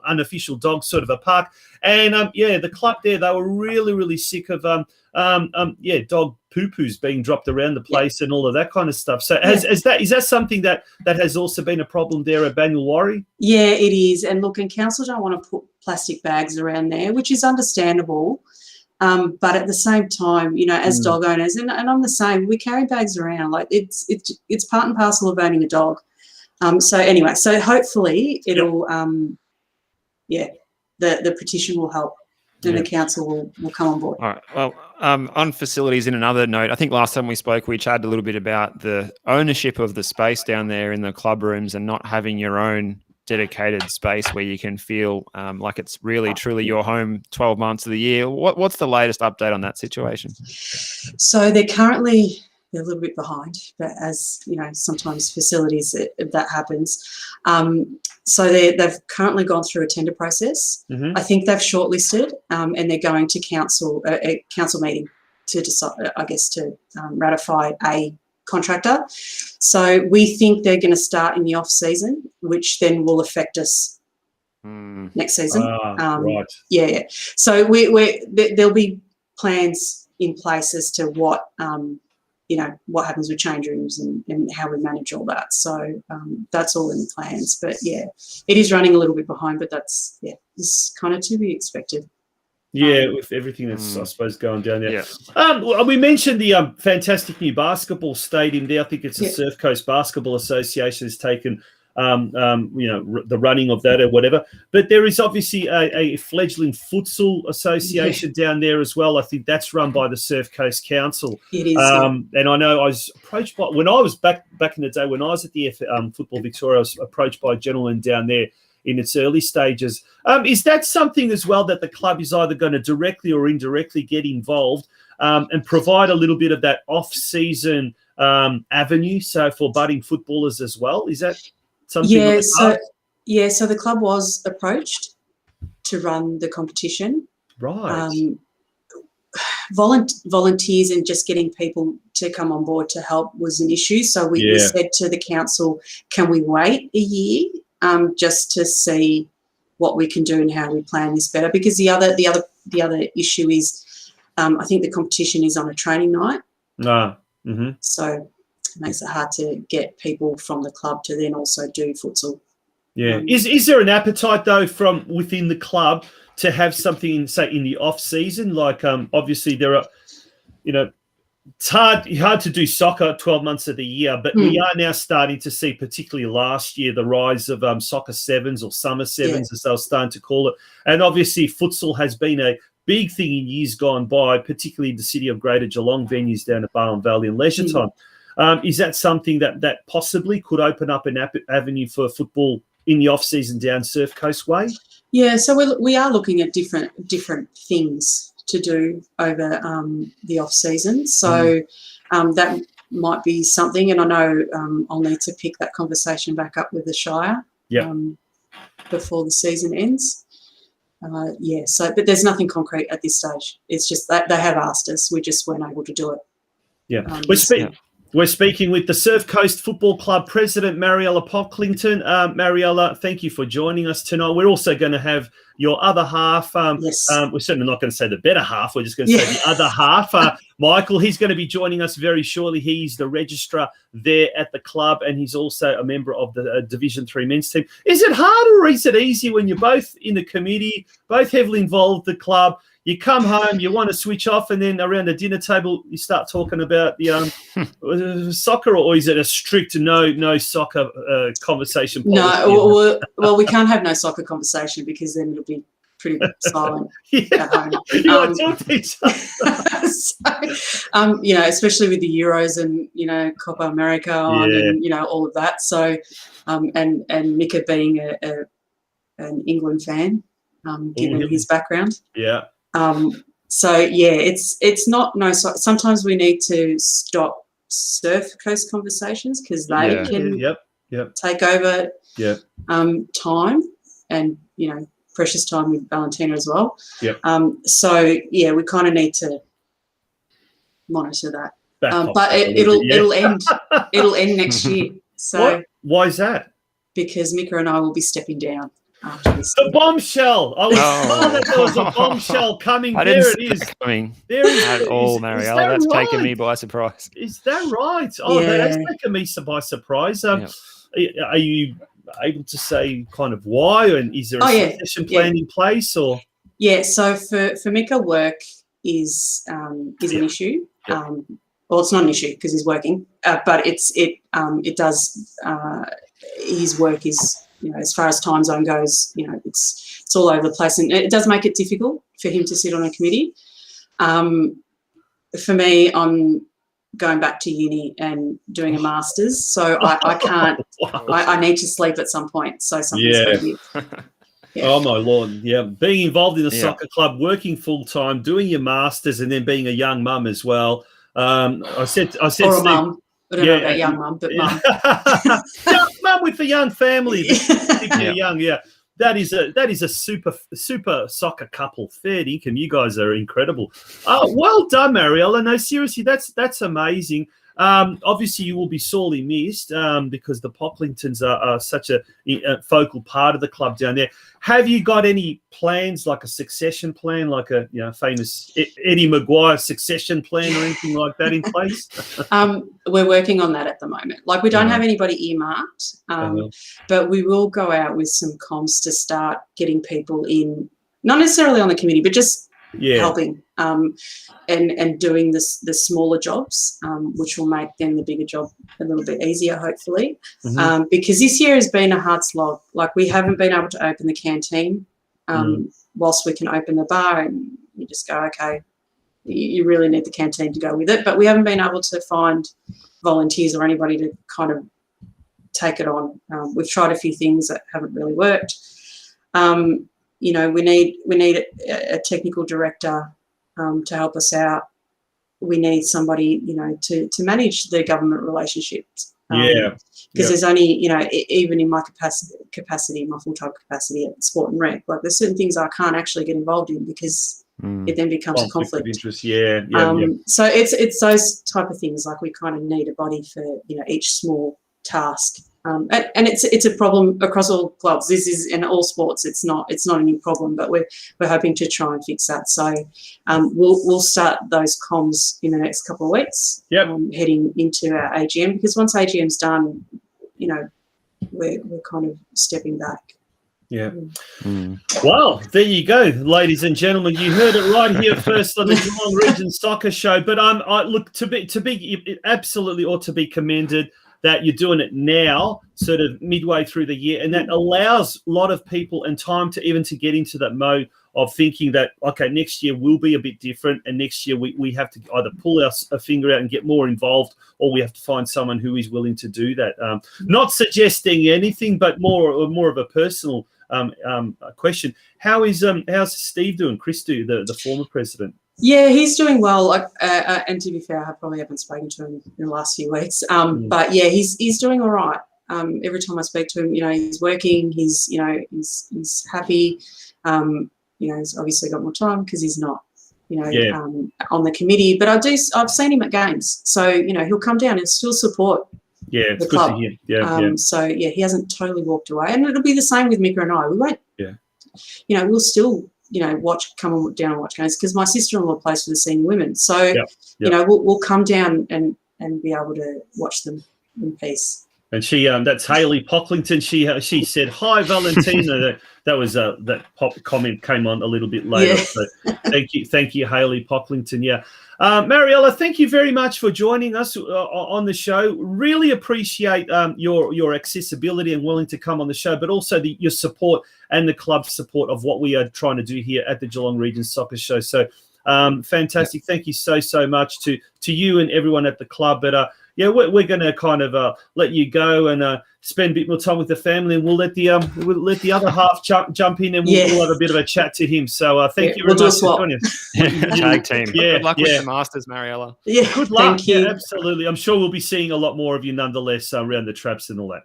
unofficial dog sort of a park. And the club there, they were really, really sick of dog poo-poos being dropped around the place and all of that kind of stuff. So is that something that has also been a problem there at Banyul Warri? Yeah, it is. And look, and council don't want to put plastic bags around there, which is understandable. But at the same time, as dog owners, and I'm the same, we carry bags around. Like it's part and parcel of owning a dog. So hopefully it'll the petition will help and the council will come on board. All right. Well, on facilities, in another note, I think last time we spoke, we chatted a little bit about the ownership of the space down there in the club rooms and not having your own dedicated space where you can feel like it's really, truly your home 12 months of the year. What's the latest update on that situation? So they're currently... They're a little bit behind, but as sometimes facilities that happens. So they've currently gone through a tender process. Mm-hmm. I think they've shortlisted, and they're going to a council meeting to decide, I guess, to ratify a contractor. So we think they're going to start in the off season, which then will affect us next season. Right. Yeah. So there'll be plans in place as to what. What happens with change rooms and how we manage all that. So that's all in the plans. But, it is running a little bit behind, but that's, it's kind of to be expected. Yeah, with everything that's, I suppose, going down there. Yeah. We mentioned the fantastic new basketball stadium there. I think it's the Surf Coast Basketball Association has taken the running of that or whatever. But there is obviously a fledgling futsal association down there as well. I think that's run by the Surf Coast Council. It is. And I know I was approached by, when I was back in the day, when I was at the Football Victoria, I was approached by a gentleman down there in its early stages. Is that something as well that the club is either going to directly or indirectly get involved and provide a little bit of that off-season avenue, so for budding footballers as well? Is that something? So the club was approached to run the competition. Right. Volunteers and just getting people to come on board to help was an issue. So we said to the council, can we wait a year just to see what we can do and how we plan this better? Because the other issue is I think the competition is on a training night. Mm-hmm. So it makes it hard to get people from the club to then also do futsal. Yeah. Is there an appetite, though, from within the club to have something, say, in the off-season? Like, obviously, there are, it's hard to do soccer 12 months of the year, but we are now starting to see, particularly last year, the rise of soccer sevens or summer sevens, as they were starting to call it. And obviously, futsal has been a big thing in years gone by, particularly in the city of Greater Geelong venues down at Barwon Valley and Leisure Time. Is that something that possibly could open up an avenue for football in the off-season down Surf Coast way? Yeah, so we are looking at different things to do over the off-season. So that might be something, and I know I'll need to pick that conversation back up with the Shire before the season ends. But there's nothing concrete at this stage. It's just that they have asked us. We just weren't able to do it. Yeah. We're speaking with the Surf Coast Football Club President, Mariela Pocklington. Mariela, thank you for joining us tonight. We're also going to have your other half. Yes. We're certainly not going to say the better half. We're just going to say the other half. Michael, he's going to be joining us very shortly. He's the registrar there at the club, and he's also a member of the Division 3 men's team. Is it hard or is it easy when you're both in the committee, both heavily involved with the club? You come home, you want to switch off, and then around the dinner table, you start talking about the soccer, or is it a strict no soccer conversation policy? No, well, we can't have no soccer conversation because then it'll be pretty silent at home. You want to talk to each other. So, especially with the Euros and, Copa America and, all of that. So, and Mika being an England fan, given his background. Yeah. It's not sometimes we need to stop Surf Coast conversations because they can take over time and precious time with Valentina as well. We kind of need to monitor that. But it'll end next year. So why is that? Because Mika and I will be stepping down after this. The bombshell. I thought that there was a bombshell coming. There it is. Coming. There it is. At all, Mariela. That's taken me by surprise. Is that right? Oh, that's taken me by surprise. Are you able to say kind of why, and is there a succession plan in place, or? Yeah. So for Mika, work is an issue. Well, it's not an issue because he's working, but it does. His work is. As far as time zone goes, it's all over the place, and it does make it difficult for him to sit on a committee. For me, I'm going back to uni and doing a master's, so I can't. I need to sleep at some point. So something's got to be. Oh my Lord! Yeah, being involved in a soccer club, working full time, doing your masters, and then being a young mum as well. I said, or a Steve, mum. I don't know about young mum, but mum. Mum with the young family. Young, That is a super soccer couple. Fair income. You guys are incredible. Well done, Mariela. No, seriously, that's amazing. Obviously, you will be sorely missed because the Pocklingtons are such a focal part of the club down there. Have you got any plans, like a succession plan, like a famous Eddie Maguire succession plan or anything like that in place? We're working on that at the moment. Like, we don't have anybody earmarked, but we will go out with some comms to start getting people in, not necessarily on the committee, but just helping and doing the smaller jobs, which will make then the bigger job a little bit easier, hopefully. Because this year has been a hard slog. Like, we haven't been able to open the canteen whilst we can open the bar, and you just go, okay, you really need the canteen to go with it. But we haven't been able to find volunteers or anybody to kind of take it on. We've tried a few things that haven't really worked. We need a technical director to help us out. We need somebody, to manage the government relationships. Because there's only, even in my capacity, my full-time capacity at Sport and Rec, like, there's certain things I can't actually get involved in because it then becomes a conflict. Of interest. So it's those type of things. Like, we kind of need a body for each small task. And it's a problem across all clubs. This is in all sports. It's not a new problem, but we're hoping to try and fix that. So we'll start those comms in the next couple of weeks. Heading into our AGM, because once AGM's done, we're kind of stepping back. Well, there you go, ladies and gentlemen. You heard it right here first on the Geelong Region Soccer Show. But I look to be absolutely ought to be commended that you're doing it now, sort of midway through the year, and that allows a lot of people and time to get into that mode of thinking that, okay, next year will be a bit different, and next year we have to either pull a finger out and get more involved, or we have to find someone who is willing to do that. Not suggesting anything, but more of a personal question. How's Steve doing? Chris, the former president? Yeah, he's doing well. Like, and to be fair, I probably haven't spoken to him in the last few weeks. But yeah, he's doing all right. Every time I speak to him, he's working. He's happy. He's obviously got more time because he's not, on the committee. But I've seen him at games, so he'll come down and still support. Yeah, it's the club. good to hear. So yeah, he hasn't totally walked away, and it'll be the same with Mika and I. We won't. Yeah. We'll still. Come down and watch games because my sister-in-law plays for the senior women. So, we'll come down and be able to watch them in peace. And she, that's Hayley Pocklington. She said, "Hi, Valentina." that was that comment came on a little bit later. Yeah. So thank you, Hayley Pocklington. Yeah, Mariela, thank you very much for joining us on the show. Really appreciate your accessibility and willing to come on the show, but also your support and the club's support of what we are trying to do here at the Geelong Region Soccer Show. So fantastic. Thank you so much to you and everyone at the club. But we're going to kind of let you go and spend a bit more time with the family, and we'll let the other half jump in, and we'll have a bit of a chat to him. So thank you very much for joining us. Tag team. Yeah, good luck with the Masters, Mariela. Yeah, good luck. Thank you. Yeah, absolutely. I'm sure we'll be seeing a lot more of you nonetheless around the traps and all that.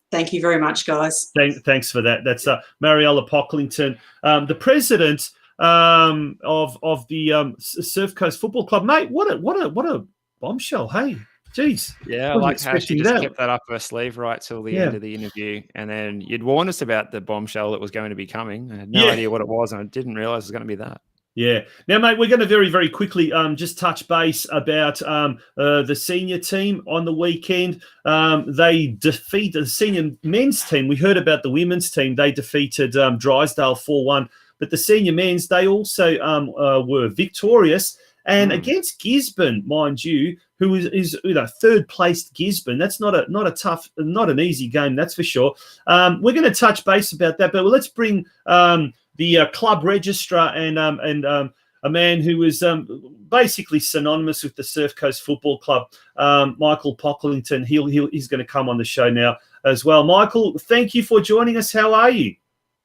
Thank you very much, guys. Thanks for that. That's Mariela Pocklington, the president of the Surf Coast Football Club. Mate, what a bombshell! Hey, jeez. Yeah, I like how she just kept that up her sleeve right till the end of the interview, and then you'd warned us about the bombshell that was going to be coming. I had no idea what it was, and I didn't realize it was going to be that. Yeah. Now, mate, we're going to very, very quickly just touch base about the senior team on the weekend. They defeated the senior men's team. We heard about the women's team. They defeated Drysdale 4-1. But the senior men's, they also were victorious. And against Gisborne, mind you, who is third placed Gisborne. That's not an easy game, that's for sure. We're going to touch base about that, but let's bring the club registrar and a man who is basically synonymous with the Surf Coast Football Club, Michael Pocklington. He's going to come on the show now as well. Michael, thank you for joining us. How are you?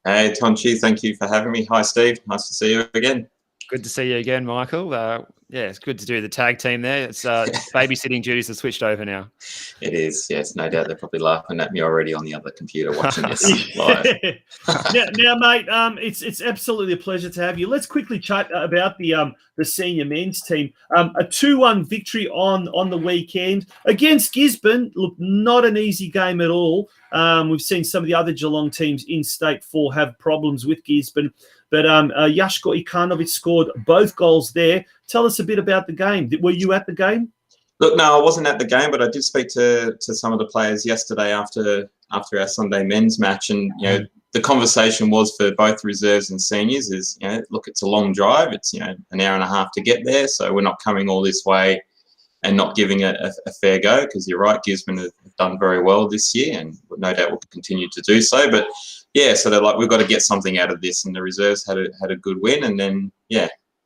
Hey, Tonchi, thank you for having me. Hi, Steve. Nice to see you again. Good to see you again, Michael. It's good to do the tag team there. It's babysitting duties have switched over now. It is, yes, no doubt. They're probably laughing at me already on the other computer watching this live. now, mate, it's absolutely a pleasure to have you. Let's quickly chat about the senior men's team. A 2-1 victory on the weekend against Gisborne. Look, not an easy game at all. We've seen some of the other Geelong teams in State 4 have problems with Gisborne. But Yashko Ikanovic scored both goals there. Tell us a bit about the game. Were you at the game? Look, no, I wasn't at the game, but I did speak to some of the players yesterday after our Sunday men's match. And, the conversation was for both reserves and seniors is, look, it's a long drive. It's, an hour and a half to get there. So we're not coming all this way and not giving it a fair go, because you're right, Gisborne have done very well this year and no doubt will continue to do so. But yeah, so they're like, we've got to get something out of this, and the reserves had a good win, and then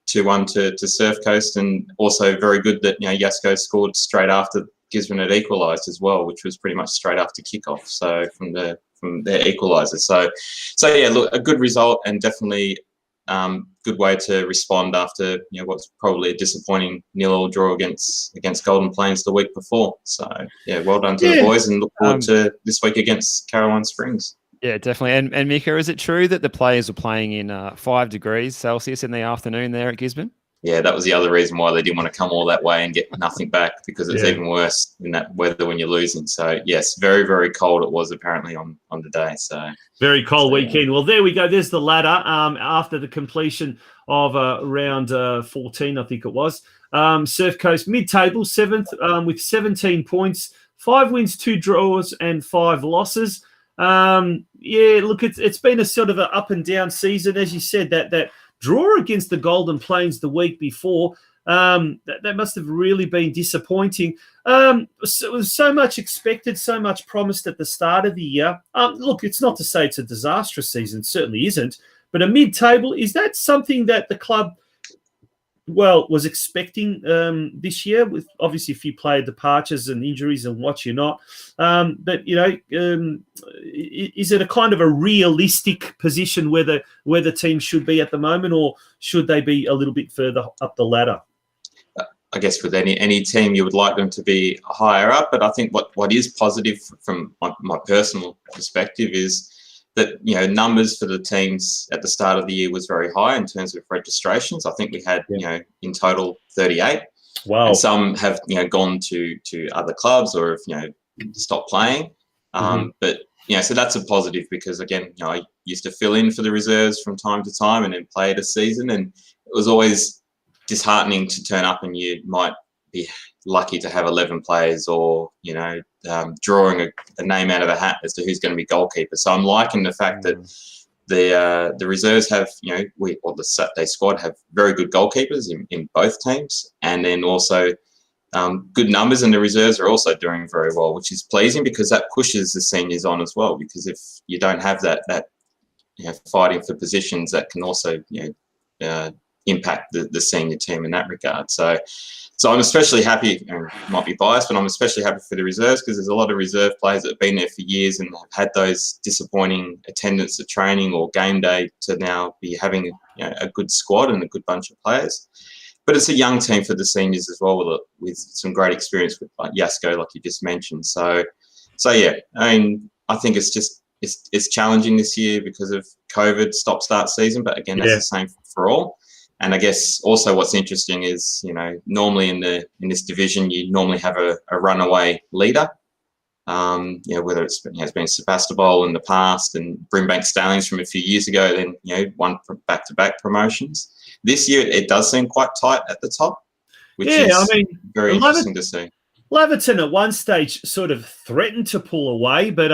2-1 to Surf Coast, and also very good that Yasko scored straight after Gisborne had equalised as well, which was pretty much straight after kickoff. So from their equaliser, so yeah, look, a good result and definitely good way to respond after what's probably a disappointing 0-0 draw against Golden Plains the week before. So yeah, well done to the boys, and look forward to this week against Caroline Springs. Yeah, definitely. And Mika, is it true that the players were playing in 5 degrees Celsius in the afternoon there at Gisborne? Yeah, that was the other reason why they didn't want to come all that way and get nothing back, because it's even worse in that weather when you're losing. So yes, very, very cold it was apparently on the day. So very cold weekend. Well, there we go. There's the ladder after the completion of round 14, I think it was. Surf Coast mid-table, 7th with 17 points, 5 wins, 2 draws and 5 losses. Look, it's been a sort of an up and down season, as you said. That draw against the Golden Plains the week before, that must have really been disappointing. So much expected, so much promised at the start of the year. Look, it's not to say it's a disastrous season, it certainly isn't. But a mid-table, is that something that the club was expecting this year, with obviously a few player departures and injuries and what you're not. But is it a kind of a realistic position where the team should be at the moment, or should they be a little bit further up the ladder? I guess with any team, you would like them to be higher up. But I think what is positive from my personal perspective is that, numbers for the teams at the start of the year was very high in terms of registrations. I think we had, in total 38. Wow. And some have, gone to other clubs or have, stopped playing. But, so that's a positive because, again, I used to fill in for the reserves from time to time and then play a season. And it was always disheartening to turn up and you might be lucky to have 11 players or, drawing a name out of a hat as to who's going to be goalkeeper. So I'm liking the fact that the reserves have, or the Saturday squad have very good goalkeepers in both teams, and then also good numbers, and the reserves are also doing very well, which is pleasing because that pushes the seniors on as well. Because if you don't have that fighting for positions, that can also impact the senior team in that regard. So I'm especially happy, and might be biased, but I'm especially happy for the reserves because there's a lot of reserve players that have been there for years and have had those disappointing attendance at training or game day to now be having a good squad and a good bunch of players. But it's a young team for the seniors as well, with some great experience with like Yasko, like you just mentioned. So yeah, I mean, I think it's challenging this year because of COVID stop-start season, but again, that's the same for all. And I guess also what's interesting is, normally in this division, you normally have a runaway leader. Whether it's been Sebastopol in the past and Brimbank Stallions from a few years ago, then won back-to-back promotions. This year it does seem quite tight at the top, which is very interesting to see. Laverton at one stage sort of threatened to pull away, but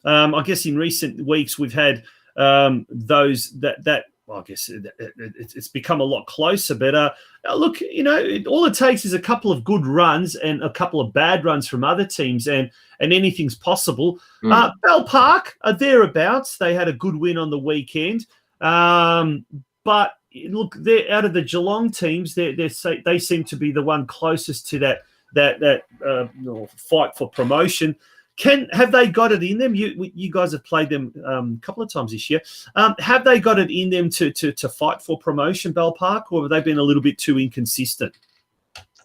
I guess in recent weeks we've had those that. Well, I guess it's become a lot closer. But look, all it takes is a couple of good runs and a couple of bad runs from other teams, and anything's possible. Bell Park are thereabouts. They had a good win on the weekend. But look, they're out of the Geelong teams. They seem to be the one closest to that fight for promotion. Have they got it in them? You guys have played them a couple of times this year. Have they got it in them to fight for promotion, Bell Park, or have they been a little bit too inconsistent?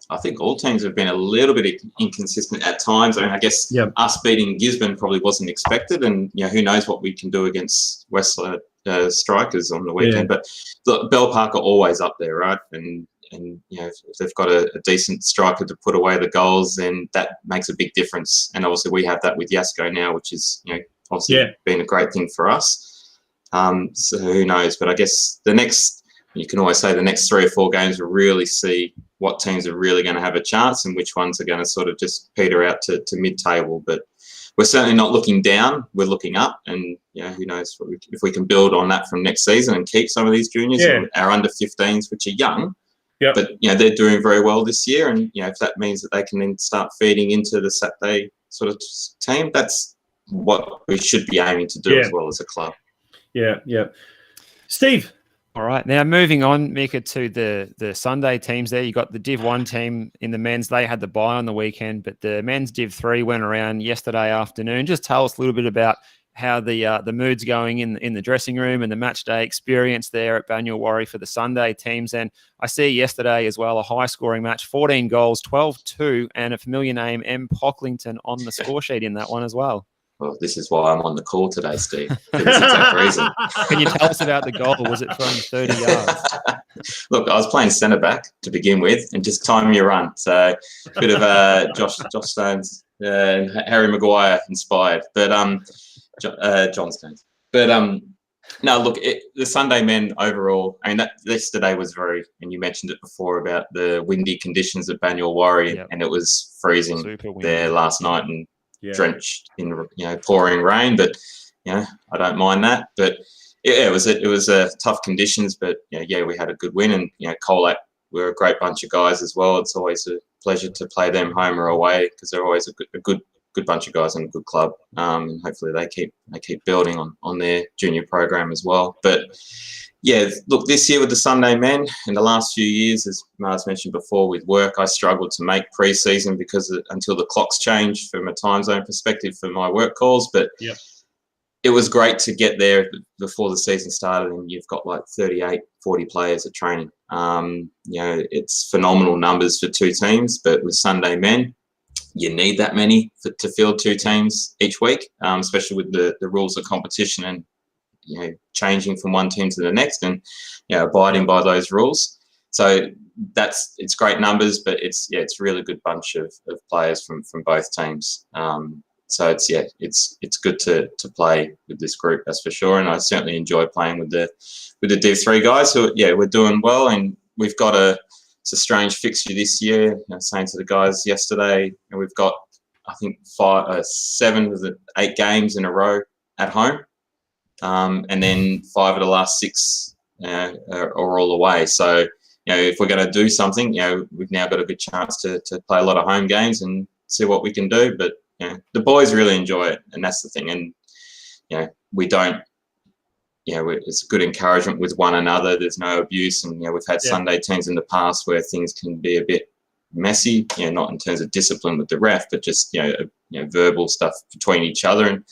I think all teams have been a little bit inconsistent at times. I mean, I guess us beating Gisborne probably wasn't expected, and who knows what we can do against Westler strikers on the weekend. But look, Bell Park are always up there, right? And if they've got a decent striker to put away the goals, then that makes a big difference. And obviously we have that with Yasko now, which is obviously been a great thing for us. So who knows? But I guess you can always say the next 3 or 4 games will really see what teams are really going to have a chance and which ones are going to sort of just peter out to mid-table. But we're certainly not looking down. We're looking up, and who knows if we can build on that from next season and keep some of these juniors, our under 15s, which are young. Yep. But they're doing very well this year, and if that means that they can then start feeding into the Saturday sort of team, that's what we should be aiming to do as well as a club. Yeah. Steve. All right, now moving on, Mika, to the Sunday teams there. You got the Div 1 team in the men's. They had the bye on the weekend, but the men's Div 3 went around yesterday afternoon. Just tell us a little bit about how the mood's going in the dressing room and the match day experience there at Banyulwarri for the Sunday teams. And I see yesterday as well a high-scoring match, 14 goals, 12-2, and a familiar name, M. Pocklington, on the score sheet in that one as well. Well, this is why I'm on the call today, Steve, for this exact reason. Can you tell us about the goal? Was it from 30 yards? Look, I was playing centre-back to begin with, and just time your run. So a bit of Josh Stones and Harry Maguire inspired. But John Stones. But no, look, the Sunday men overall, I mean, that yesterday was and you mentioned it before about the windy conditions at Banyulwarri, and it was freezing there last night and drenched in pouring rain. But I don't mind that. But it was tough conditions. But we had a good win, and Colac, we're a great bunch of guys as well. It's always a pleasure to play them home or away because they're always a good bunch of guys and a good club, and hopefully they keep building on their junior program as well. But Yeah, look, this year with the Sunday men, in the last few years, as Mars mentioned before, with work, I struggled to make pre-season because until the clocks changed from a time zone perspective for my work calls. But it was great to get there before the season started, and you've got like 38, 40 players at training. It's phenomenal numbers for two teams, but with Sunday men, you need that many to field two teams each week, especially with the rules of competition and changing from one team to the next, and abiding by those rules. So it's great numbers, but it's really good bunch of players from both teams. So it's good to play with this group, that's for sure. And I certainly enjoy playing with the Div 3 guys who we're doing well, and we've got it's a strange fixture this year. Saying to the guys yesterday, and we've got I think 7 of the 8 games in a row at home. And then 5 of the last 6 are all away. So, if we're going to do something, we've now got a good chance to play a lot of home games and see what we can do. But, the boys really enjoy it, and that's the thing. And, we don't, it's a good encouragement with one another. There's no abuse. And, we've had Sunday teams in the past where things can be a bit messy, not in terms of discipline with the ref, but just, verbal stuff between each other. And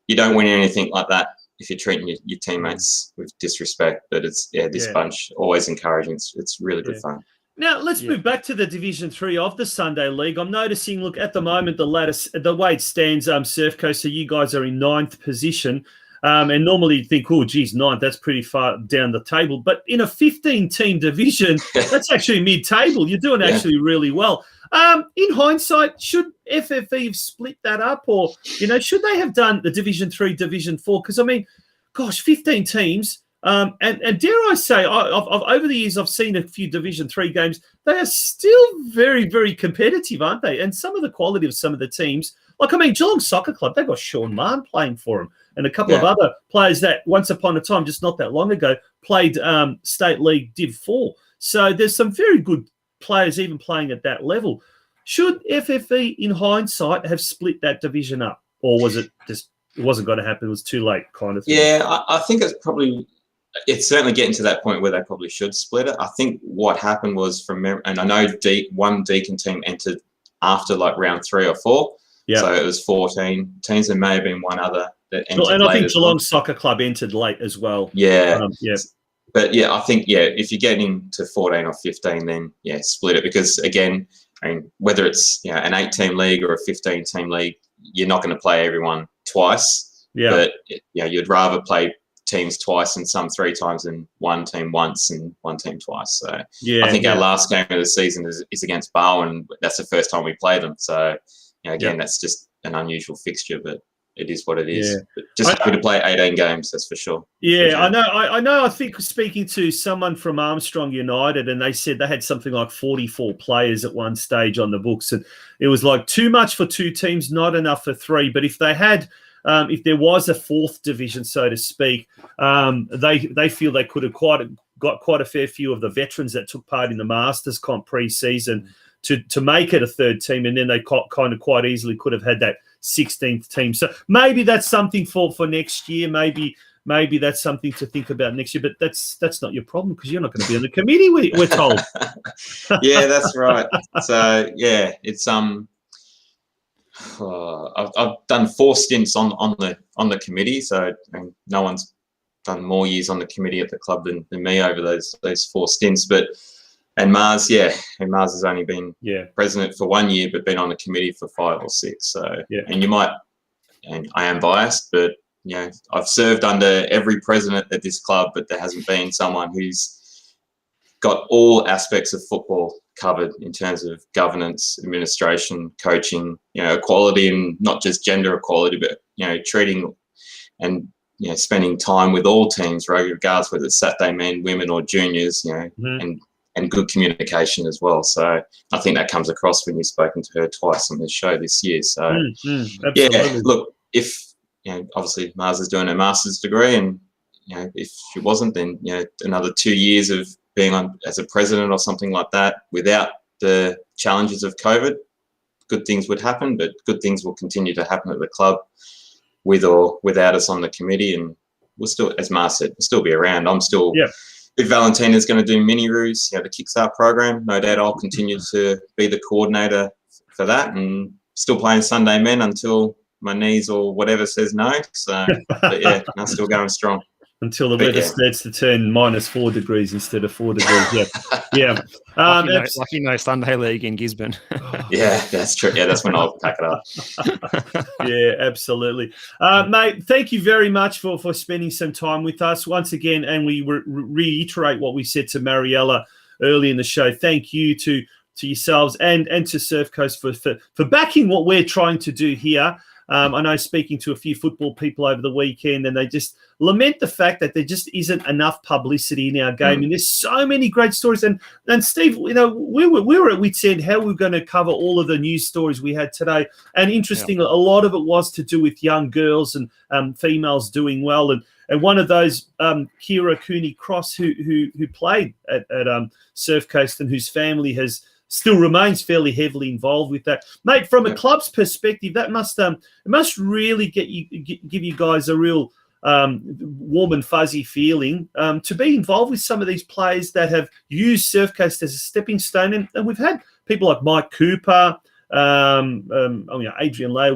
you don't win anything like that if you're treating your teammates with disrespect. But it's this bunch always encouraging. It's really good fun. Now let's move back to the Division 3 of the Sunday League. I'm noticing, look, at the moment the way it stands, Surf Coast, so you guys are in 9th position. And normally you think, oh, geez, 9th, that's pretty far down the table. But in a 15-team division, that's actually mid-table. You're doing actually really well. In hindsight, should FFE have split that up, or should they have done the Division 3, Division 4? Because 15 teams, and dare I say, I've over the years I've seen a few Division 3 games. They are still very, very competitive, aren't they? And some of the quality of some of the teams, Geelong Soccer Club, they've got Sean Marn playing for them, and a couple of other players that once upon a time, just not that long ago, played State League Div 4. So there's some very good players even playing at that level. Should FFE, in hindsight, have split that division up, or was it just it wasn't going to happen? It was too late, kind of thing. Yeah, I think it's certainly getting to that point where they probably should split it. I think what happened was and I know one Deakin team entered after round 3 or 4. Yeah. So it was 14 teams. There may have been one other that entered. And I think Geelong Soccer Club entered late as well. Yeah. But I think if you're getting to 14 or 15, then split it, because again, whether it's an 8-team league or a 15-team league, you're not going to play everyone twice. Yeah. But you'd rather play teams twice and some 3 times than one team once and one team twice. So I think our last game of the season is against Barwon. That's the first time we played them. So that's just an unusual fixture, but it is what it is. Yeah. Just happy to play 18 games, that's for sure. Yeah, for sure. I know. I think speaking to someone from Armstrong United, and they said they had something like 44 players at one stage on the books, and it was too much for 2 teams, not enough for 3. But if they had, if there was a 4th division, so to speak, they feel they could have got quite a fair few of the veterans that took part in the Masters comp pre-season to make it a 3rd team, and then they kind of quite easily could have had that 16th team. So maybe that's something for next year. Maybe that's something to think about next year. But that's not your problem, because you're not going to be on the committee, we're told. Yeah, that's right. So it's I've done 4 stints on the committee. So no one's done more years on the committee at the club than me over those 4 stints. And Mars has only been president for 1 year, but been on the committee for 5 or 6. So, and I am biased, but I've served under every president at this club, but there hasn't been someone who's got all aspects of football covered in terms of governance, administration, coaching, equality, and not just gender equality, but treating and spending time with all teams, regardless whether it's Saturday men, women, or juniors, and good communication as well. So I think that comes across when you've spoken to her twice on this show this year. So look, if obviously Mars is doing her master's degree, and if she wasn't, then another 2 years of being on as a president or something like that without the challenges of COVID, good things would happen, but good things will continue to happen at the club with or without us on the committee. And we'll still, as Mar said, we'll still be around. I'm still. Yeah. If Valentina's going to do mini-roos, the Kickstart program, no doubt I'll continue to be the coordinator for that, and still playing Sunday men until my knees or whatever says no. So, but yeah, I'm still going strong. Until the weather starts to turn -4 degrees instead of 4 degrees. Yeah. Lucky no Sunday League in Gisborne. Yeah, that's true. Yeah, that's when I'll pack it up. Yeah, absolutely. Mate, thank you very much for spending some time with us once again. And we reiterate what we said to Mariela early in the show. Thank you to yourselves and to Surf Coast for backing what we're trying to do here. I know speaking to a few football people over the weekend, and they just lament the fact that there just isn't enough publicity in our game. And there's so many great stories. And Steve, we were at wit's end how we're going to cover all of the news stories we had today. And interesting, a lot of it was to do with young girls and females doing well. And one of those, Kira Cooney-Cross, who played at Surf Coast and whose family still remains fairly heavily involved with that, mate. From a club's perspective, that must really give you guys a real warm and fuzzy feeling to be involved with some of these players that have used Surf Coast as a stepping stone, and we've had people like Mike Cooper, Adrian Lay.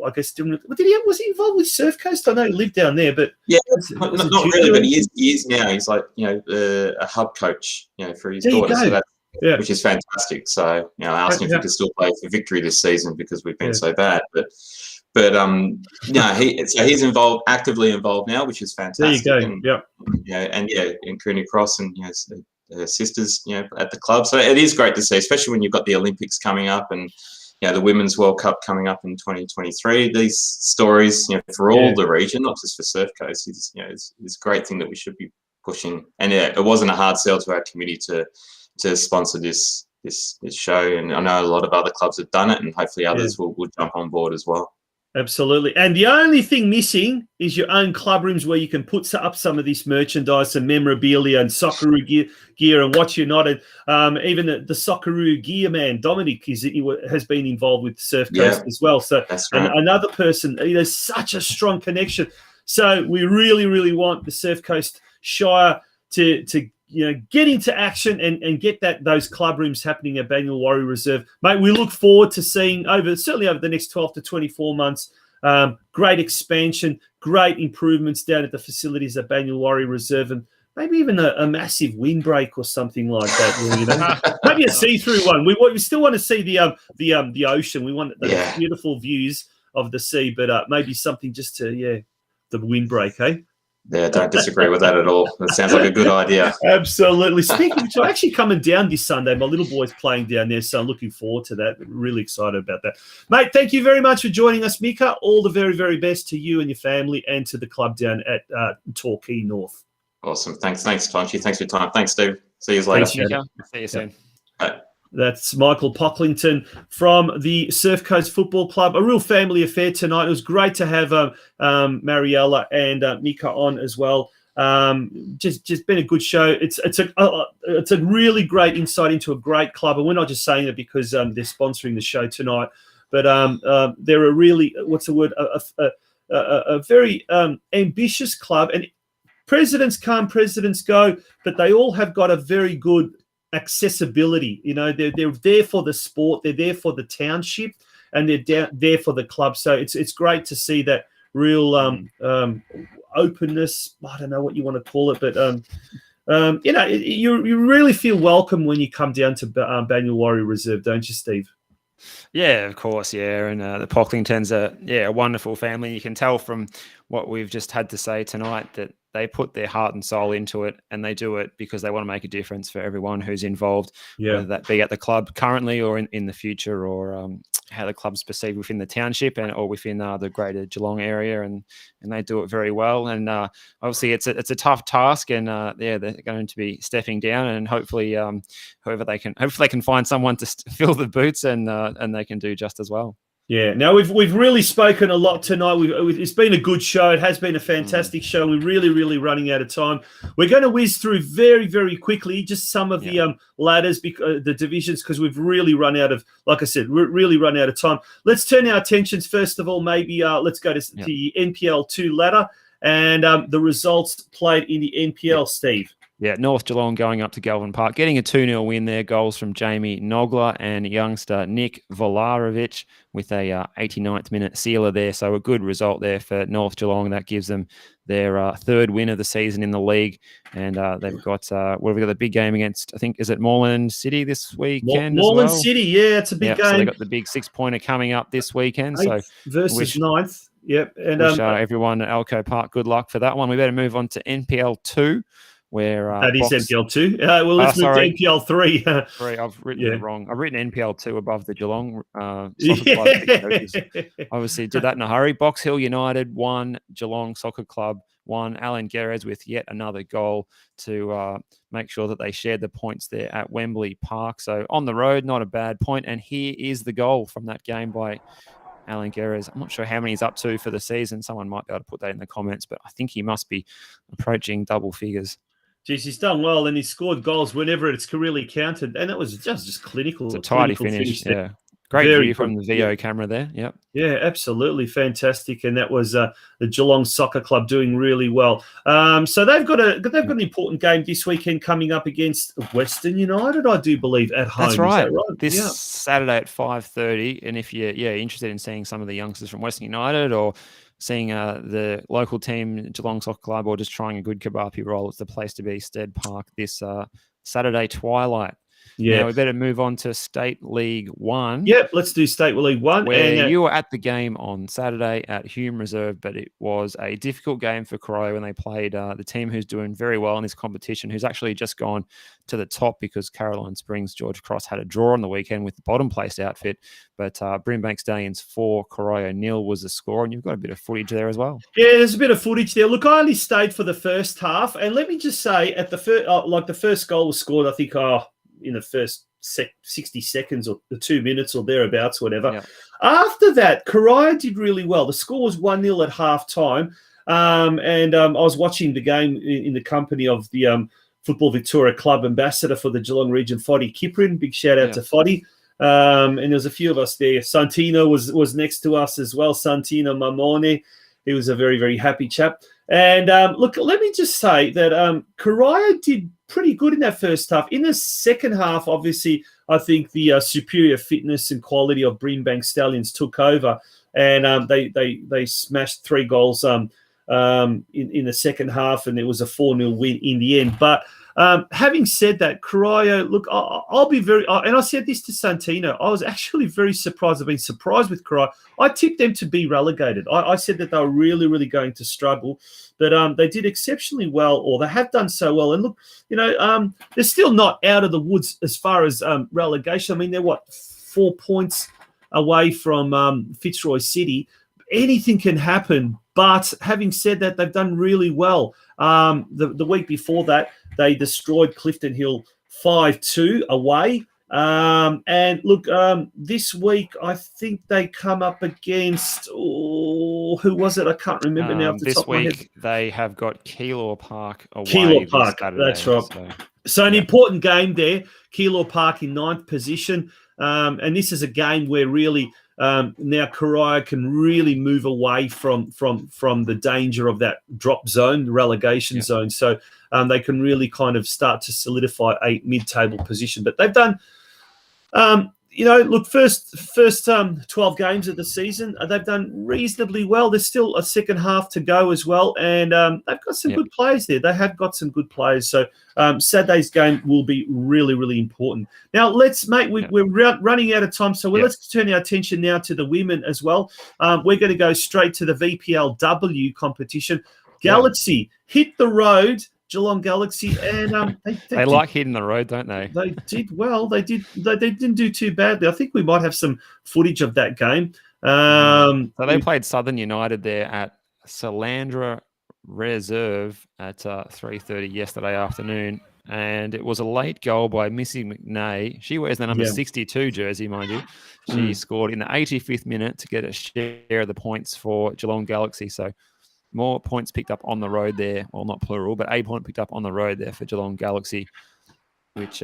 I guess was he involved with Surf Coast? I know he lived down there, but not really. But he is now. He's like a hub coach, for his daughter. So that's. Yeah. Which is fantastic. So, I asked him if he could still play for Victory this season because we've been so bad. But he's actively involved now, which is fantastic. There you go. And Cooney Cross and her sisters, at the club. So it is great to see, especially when you've got the Olympics coming up and the Women's World Cup coming up in 2023. These stories, for all the region, not just for Surf Coast, is a great thing that we should be pushing. And it wasn't a hard sell to our committee to sponsor this show, and I know a lot of other clubs have done it, and hopefully others will jump on board as well. Absolutely. And the only thing missing is your own club rooms where you can put up some of this merchandise and memorabilia and Socceroo gear and what you're not. And even the Socceroo gear man, Dominic, has been involved with Surf Coast as well. So right. Another person, there's such a strong connection. So we really, really want the Surf Coast Shire to get into action and get those club rooms happening at Banyulwarri Reserve. Mate, we look forward to seeing certainly over the next 12 to 24 months, great expansion, great improvements down at the facilities at Banyulwarri Reserve, and maybe even a massive windbreak or something like that. Maybe a see-through one. We still want to see the ocean. We want the beautiful views of the sea, but maybe something just to, the windbreak, eh? Yeah, don't disagree with that at all. That sounds like a good idea. Absolutely. Speaking of which, I'm actually coming down this Sunday. My little boy's playing down there, so I'm looking forward to that. Really excited about that. Mate, thank you very much for joining us, Mika. All the very, very best to you and your family and to the club down at Torquay North. Awesome. Thanks, Punchy. Thanks for your time. Thanks, Steve. See you later. Thanks, Mika. See you soon. Bye. That's Michael Pocklington from the Surf Coast Football Club. A real family affair tonight. It was great to have Mariela and Mika on as well. Just been a good show. It's a really great insight into a great club, and we're not just saying it because they're sponsoring the show tonight, but they're a really a very ambitious club. And presidents come, presidents go, but they all have got a very good accessibility. They're there for the sport, they're there for the township, and they're there for the club. So it's great to see that real openness. I don't know what you want to call it, but you really feel welcome when you come down to Banyulwarri Reserve, don't you, Steve? Yeah, of course, yeah. And the Pocklingtons are a wonderful family. You can tell from what we've just had to say tonight that they put their heart and soul into it, and they do it because they want to make a difference for everyone who's involved, whether that be at the club currently or in the future, or how the club's perceived within the township or within the greater Geelong area, and they do it very well. And obviously it's a tough task, and they're going to be stepping down, and hopefully they can find someone to fill the boots, and they can do just as well. Yeah. Now we've really spoken a lot tonight. It's been a good show. It has been a fantastic show. We're really, really running out of time. We're going to whiz through very, very quickly just some of the ladders, the divisions, because we've really run out of, like I said, really run out of time. Let's turn our attentions first of all. Maybe let's go to the NPL 2 ladder. And the results played in the NPL, Steve. Yeah, North Geelong going up to Galvin Park, getting a 2-0 win there. Goals from Jamie Nogler and youngster Nick Volarovic with a 89th minute sealer there. So a good result there for North Geelong. That gives them their third win of the season in the league. And they've got, what have we got, the big game against, I think, is it Moreland City this weekend Moreland as well? City, yeah, it's a big game. So they got the big 6-pointer coming up this weekend. 8th versus 9th. Yep. And wish everyone at Elko Park good luck for that one. We better move on to NPL 2. Where that is NPL 2. Well, let's move to NPL 3. Sorry, I've written it wrong. I've written NPL 2 above the Geelong Soccer Club. Obviously, did that in a hurry. Box Hill United 1, Geelong Soccer Club 1. Alan Gerrards with yet another goal to make sure that they shared the points there at Wembley Park. So on the road, not a bad point. And here is the goal from that game by Alan Gerrards. I'm not sure how many he's up to for the season. Someone might be able to put that in the comments, but I think he must be approaching double figures. Geez, he's done well, and he scored goals whenever it's really counted, and it was just clinical. It's a tidy finish, yeah. Great view from the VO camera there, yep. Yeah, absolutely fantastic, and that was the Geelong Soccer Club doing really well. So they've got an important game this weekend coming up against Western United, I do believe, at home. That's right. Is that right? This Saturday at 5:30, and if you're interested in seeing some of the youngsters from Western United or seeing the local team, Geelong Soccer Club, or just trying a good kebapi roll, it's the place to be, Stead Park, this Saturday twilight. Yeah. Now we better move on to State League 1. Yep, let's do State League 1. Where you were at the game on Saturday at Hume Reserve, but it was a difficult game for Corio when they played the team who's doing very well in this competition, who's actually just gone to the top because Caroline Springs George Cross had a draw on the weekend with the bottom place outfit. But Brimbank Stallions 4, Corio 0 was the score, and you've got a bit of footage there as well. Yeah, there's a bit of footage there. Look, I only stayed for the first half, and let me just say, at the first goal was scored, I think, in the first 60 seconds or 2 minutes or thereabouts, whatever. Yeah. After that, Corio did really well. The score was 1-0 at half-time, and I was watching the game in the company of the Football Victoria Club ambassador for the Geelong region, Foddy Kiprin. Big shout-out to Foddy. And there was a few of us there. Santino was next to us as well, Santino Mamone. He was a very, very happy chap. And look, let me just say that Corio did pretty good in that first half. In the second half, obviously, I think the superior fitness and quality of Brimbank Stallions took over, and they smashed 3 goals in the second half, and it was a 4-0 win in the end. But having said that, Corio, look, I'll be very, and I said this to Santino, I was actually very surprised. I've been surprised with Corio. I tipped them to be relegated. I said that they were really, really going to struggle, but they did exceptionally well, or they have done so well. And look, they're still not out of the woods as far as relegation. I mean, they're 4 points away from Fitzroy City. Anything can happen. But having said that, they've done really well. The week before that, they destroyed Clifton Hill 5-2 away. And look, this week, I think they come up against, who was it? I can't remember now. This week, they have got Keilor Park away. Keilor Park, that's right. So an important game there. Keilor Park in 9th position. And this is a game where really now Corio can really move away from the danger of that drop zone, the relegation zone. So they can really kind of start to solidify a mid-table position. But they've done, look, first 12 games of the season, they've done reasonably well. There's still a second half to go as well, and they've got some good players there. They have got some good players. So Saturday's game will be really, really important. Now, we're running out of time, so let's turn our attention now to the women as well. We're going to go straight to the VPLW competition. Galaxy hit the road. Geelong Galaxy, and they like hitting the road, don't they? They did well. They didn't do too badly. I think we might have some footage of that game. So they played Southern United there at Salandra Reserve at 3:30 yesterday afternoon, and it was a late goal by Missy McNay. She wears the number 62 jersey, mind you. She scored in the 85th minute to get a share of the points for Geelong Galaxy. So more points picked up on the road there. Well, not plural, but a point picked up on the road there for Geelong Galaxy, which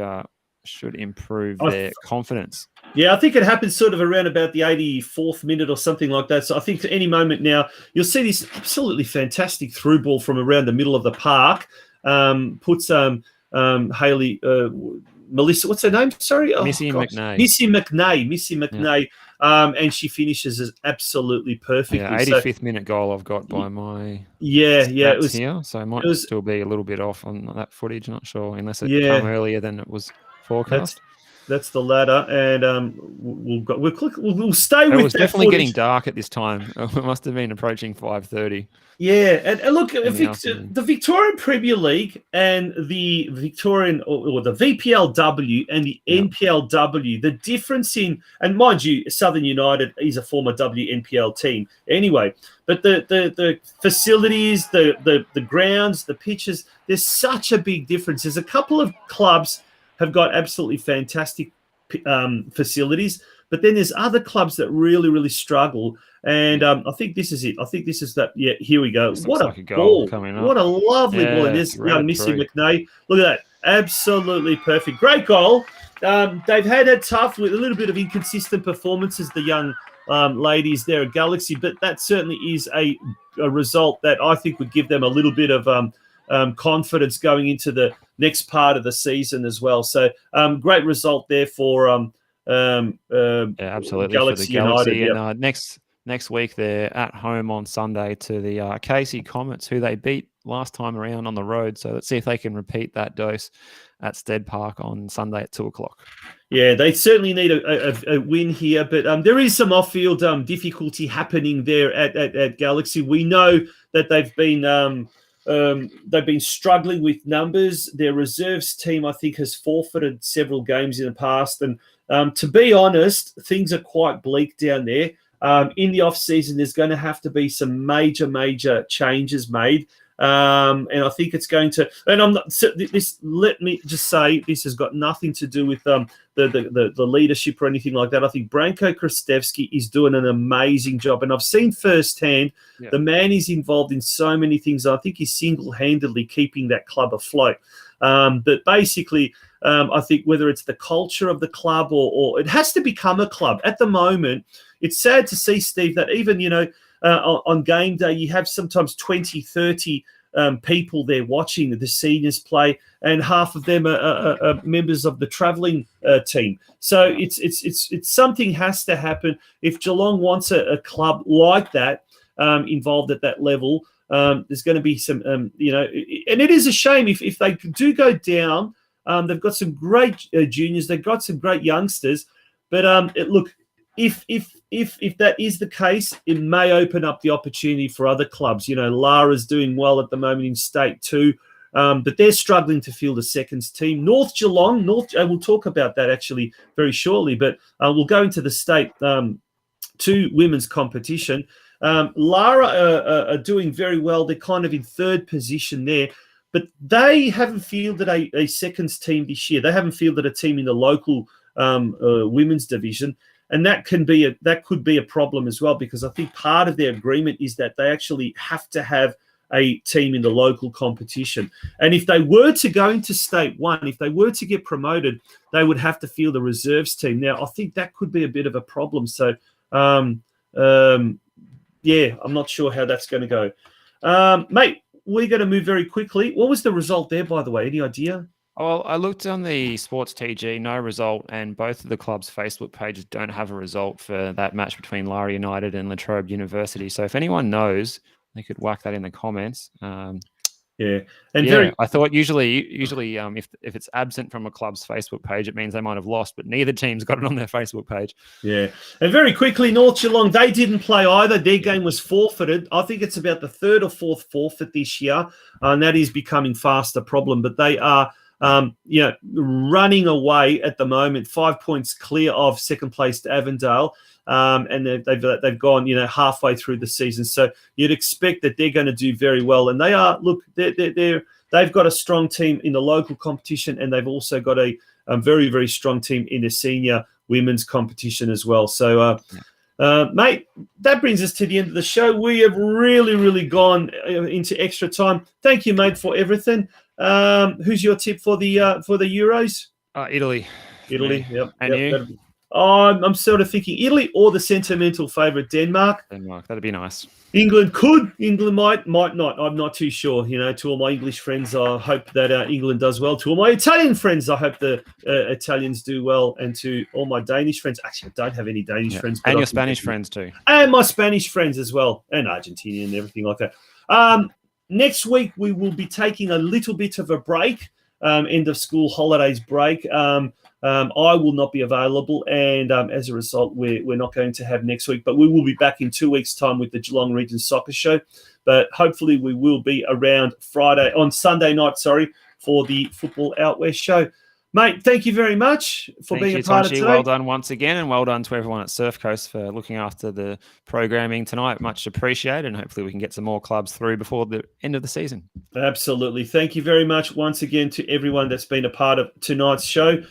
should improve I their confidence. Yeah, I think it happens sort of around about the 84th minute or something like that. So I think at any moment now, you'll see this absolutely fantastic through ball from around the middle of the park. Puts Haley, Melissa, what's her name? Sorry? Missy McNay. Missy McNay. Yeah. And she finishes as absolutely perfectly. Yeah, 85th minute goal I've got by my it was here. So it might still be a little bit off on that footage. Not sure, unless it come earlier than it was forecast. That's the ladder, and we'll stay with that. It was definitely footage. getting dark at this time. It must have been approaching 5:30. Yeah, and look, the Victorian Premier League and the Victorian or the VPLW and the NPLW, the difference in, and mind you, Southern United is a former WNPL team anyway, but the facilities, the grounds, the pitches, there's such a big difference. There's a couple of clubs have got absolutely fantastic facilities, but then there's other clubs that really, really struggle. And I think this is it. I think this is that. Yeah, here we go. What a goal coming up. What a lovely ball. And there's Missy McNay. Look at that. Absolutely perfect. Great goal. They've had it tough with a little bit of inconsistent performances, the young ladies there at Galaxy, but that certainly is a result that I think would give them a little bit of confidence going into the next part of the season as well. So great result there for absolutely Galaxy for the Galaxy. United. And next week they're at home on Sunday to the Casey Comets, who they beat last time around on the road. So let's see if they can repeat that dose at Stead Park on Sunday at 2:00. Yeah, they certainly need a win here, but there is some off-field difficulty happening there at Galaxy. We know that they've been struggling with numbers. Their reserves team, I think, has forfeited several games in the past. And to be honest, things are quite bleak down there. In the off-season, there's going to have to be some major changes made. And I think it's going to, and I'm not, let me just say, this has got nothing to do with the leadership or anything like that. I think Branko Kristevski is doing an amazing job. And I've seen firsthand, the man is involved in so many things. I think he's single-handedly keeping that club afloat. But basically, I think whether it's the culture of the club or it has to become a club. At the moment, it's sad to see, Steve, that even, on game day, you have sometimes 20, 30 people there watching the seniors play, and half of them are members of the travelling team. So it's something has to happen. If Geelong wants a club like that involved at that level, there's going to be some, and it is a shame if they do go down. They've got some great juniors. They've got some great youngsters, but look. If that is the case, it may open up the opportunity for other clubs. Lara's doing well at the moment in state too, but they're struggling to field a seconds team. North Geelong, we'll talk about that actually very shortly, but we'll go into the state 2 women's competition. Lara are doing very well. They're kind of in third position there, but they haven't fielded a seconds team this year. They haven't fielded a team in the local women's division. And that could be a problem as well, because I think part of their agreement is that they actually have to have a team in the local competition. And if they were to go into State 1, if they were to get promoted, they would have to field a reserves team. Now, I think that could be a bit of a problem. So, I'm not sure how that's going to go. Mate, we're going to move very quickly. What was the result there, by the way? Any idea? Well, I looked on the Sports TG, no result, and both of the club's Facebook pages don't have a result for that match between Lara United and La Trobe University. So if anyone knows, they could whack that in the comments. I thought usually if it's absent from a club's Facebook page, it means they might have lost, but neither team's got it on their Facebook page. Yeah, and very quickly, North Geelong, they didn't play either. Their game was forfeited. I think it's about the 3rd or 4th forfeit this year, and that is becoming fast a problem. But they are running away at the moment, 5 points clear of second place to Avondale, and they've gone halfway through the season. So you'd expect that they're going to do very well, and they are. Look, they've got a strong team in the local competition, and they've also got a very, very strong team in the senior women's competition as well. So. Mate, that brings us to the end of the show. We have really, really gone into extra time. Thank you, mate, for everything. Who's your tip for the Euros? Italy. Italy, yep. And yep, you? I'm sort of thinking Italy or the sentimental favourite Denmark. Denmark, that'd be nice. England might not. I'm not too sure. To all my English friends, I hope that England does well. To all my Italian friends, I hope the Italians do well. And to all my Danish friends, actually, I don't have any Danish friends. And your Spanish friends too. And my Spanish friends as well, and Argentinian and everything like that. Next week, we will be taking a little bit of a break, end of school holidays break. I will not be available, and as a result, we're not going to have next week. But we will be back in 2 weeks' time with the Geelong Region Soccer Show. But hopefully, we will be around Sunday night, for the Football Out West show. Mate, thank you very much for being a part of today. Well done once again, and well done to everyone at Surf Coast for looking after the programming tonight. Much appreciated, and hopefully we can get some more clubs through before the end of the season. Absolutely. Thank you very much once again to everyone that's been a part of tonight's show.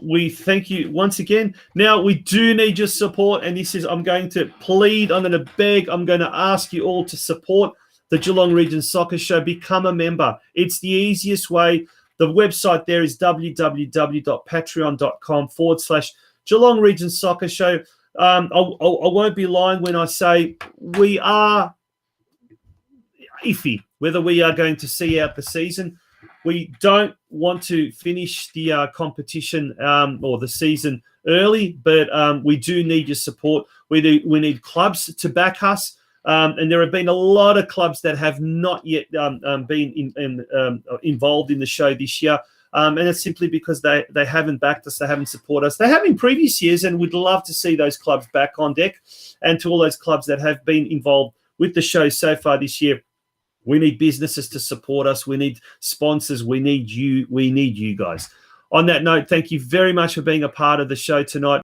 We thank you once again. Now, we do need your support, and I'm going to plead, I'm going to beg, I'm going to ask you all to support the Geelong Region Soccer Show. Become a member. It's the easiest way. The website there is www.patreon.com/Geelong Region Soccer Show. I won't be lying when I say we are iffy whether we are going to see out the season. We don't want to finish the competition or the season early, but we do need your support. We need clubs to back us. And there have been a lot of clubs that have not yet been involved in the show this year. And it's simply because they haven't backed us, they haven't supported us. They have in previous years, and we'd love to see those clubs back on deck. And to all those clubs that have been involved with the show so far this year, we need businesses to support us. We need sponsors. We need you. We need you guys. On that note, thank you very much for being a part of the show tonight.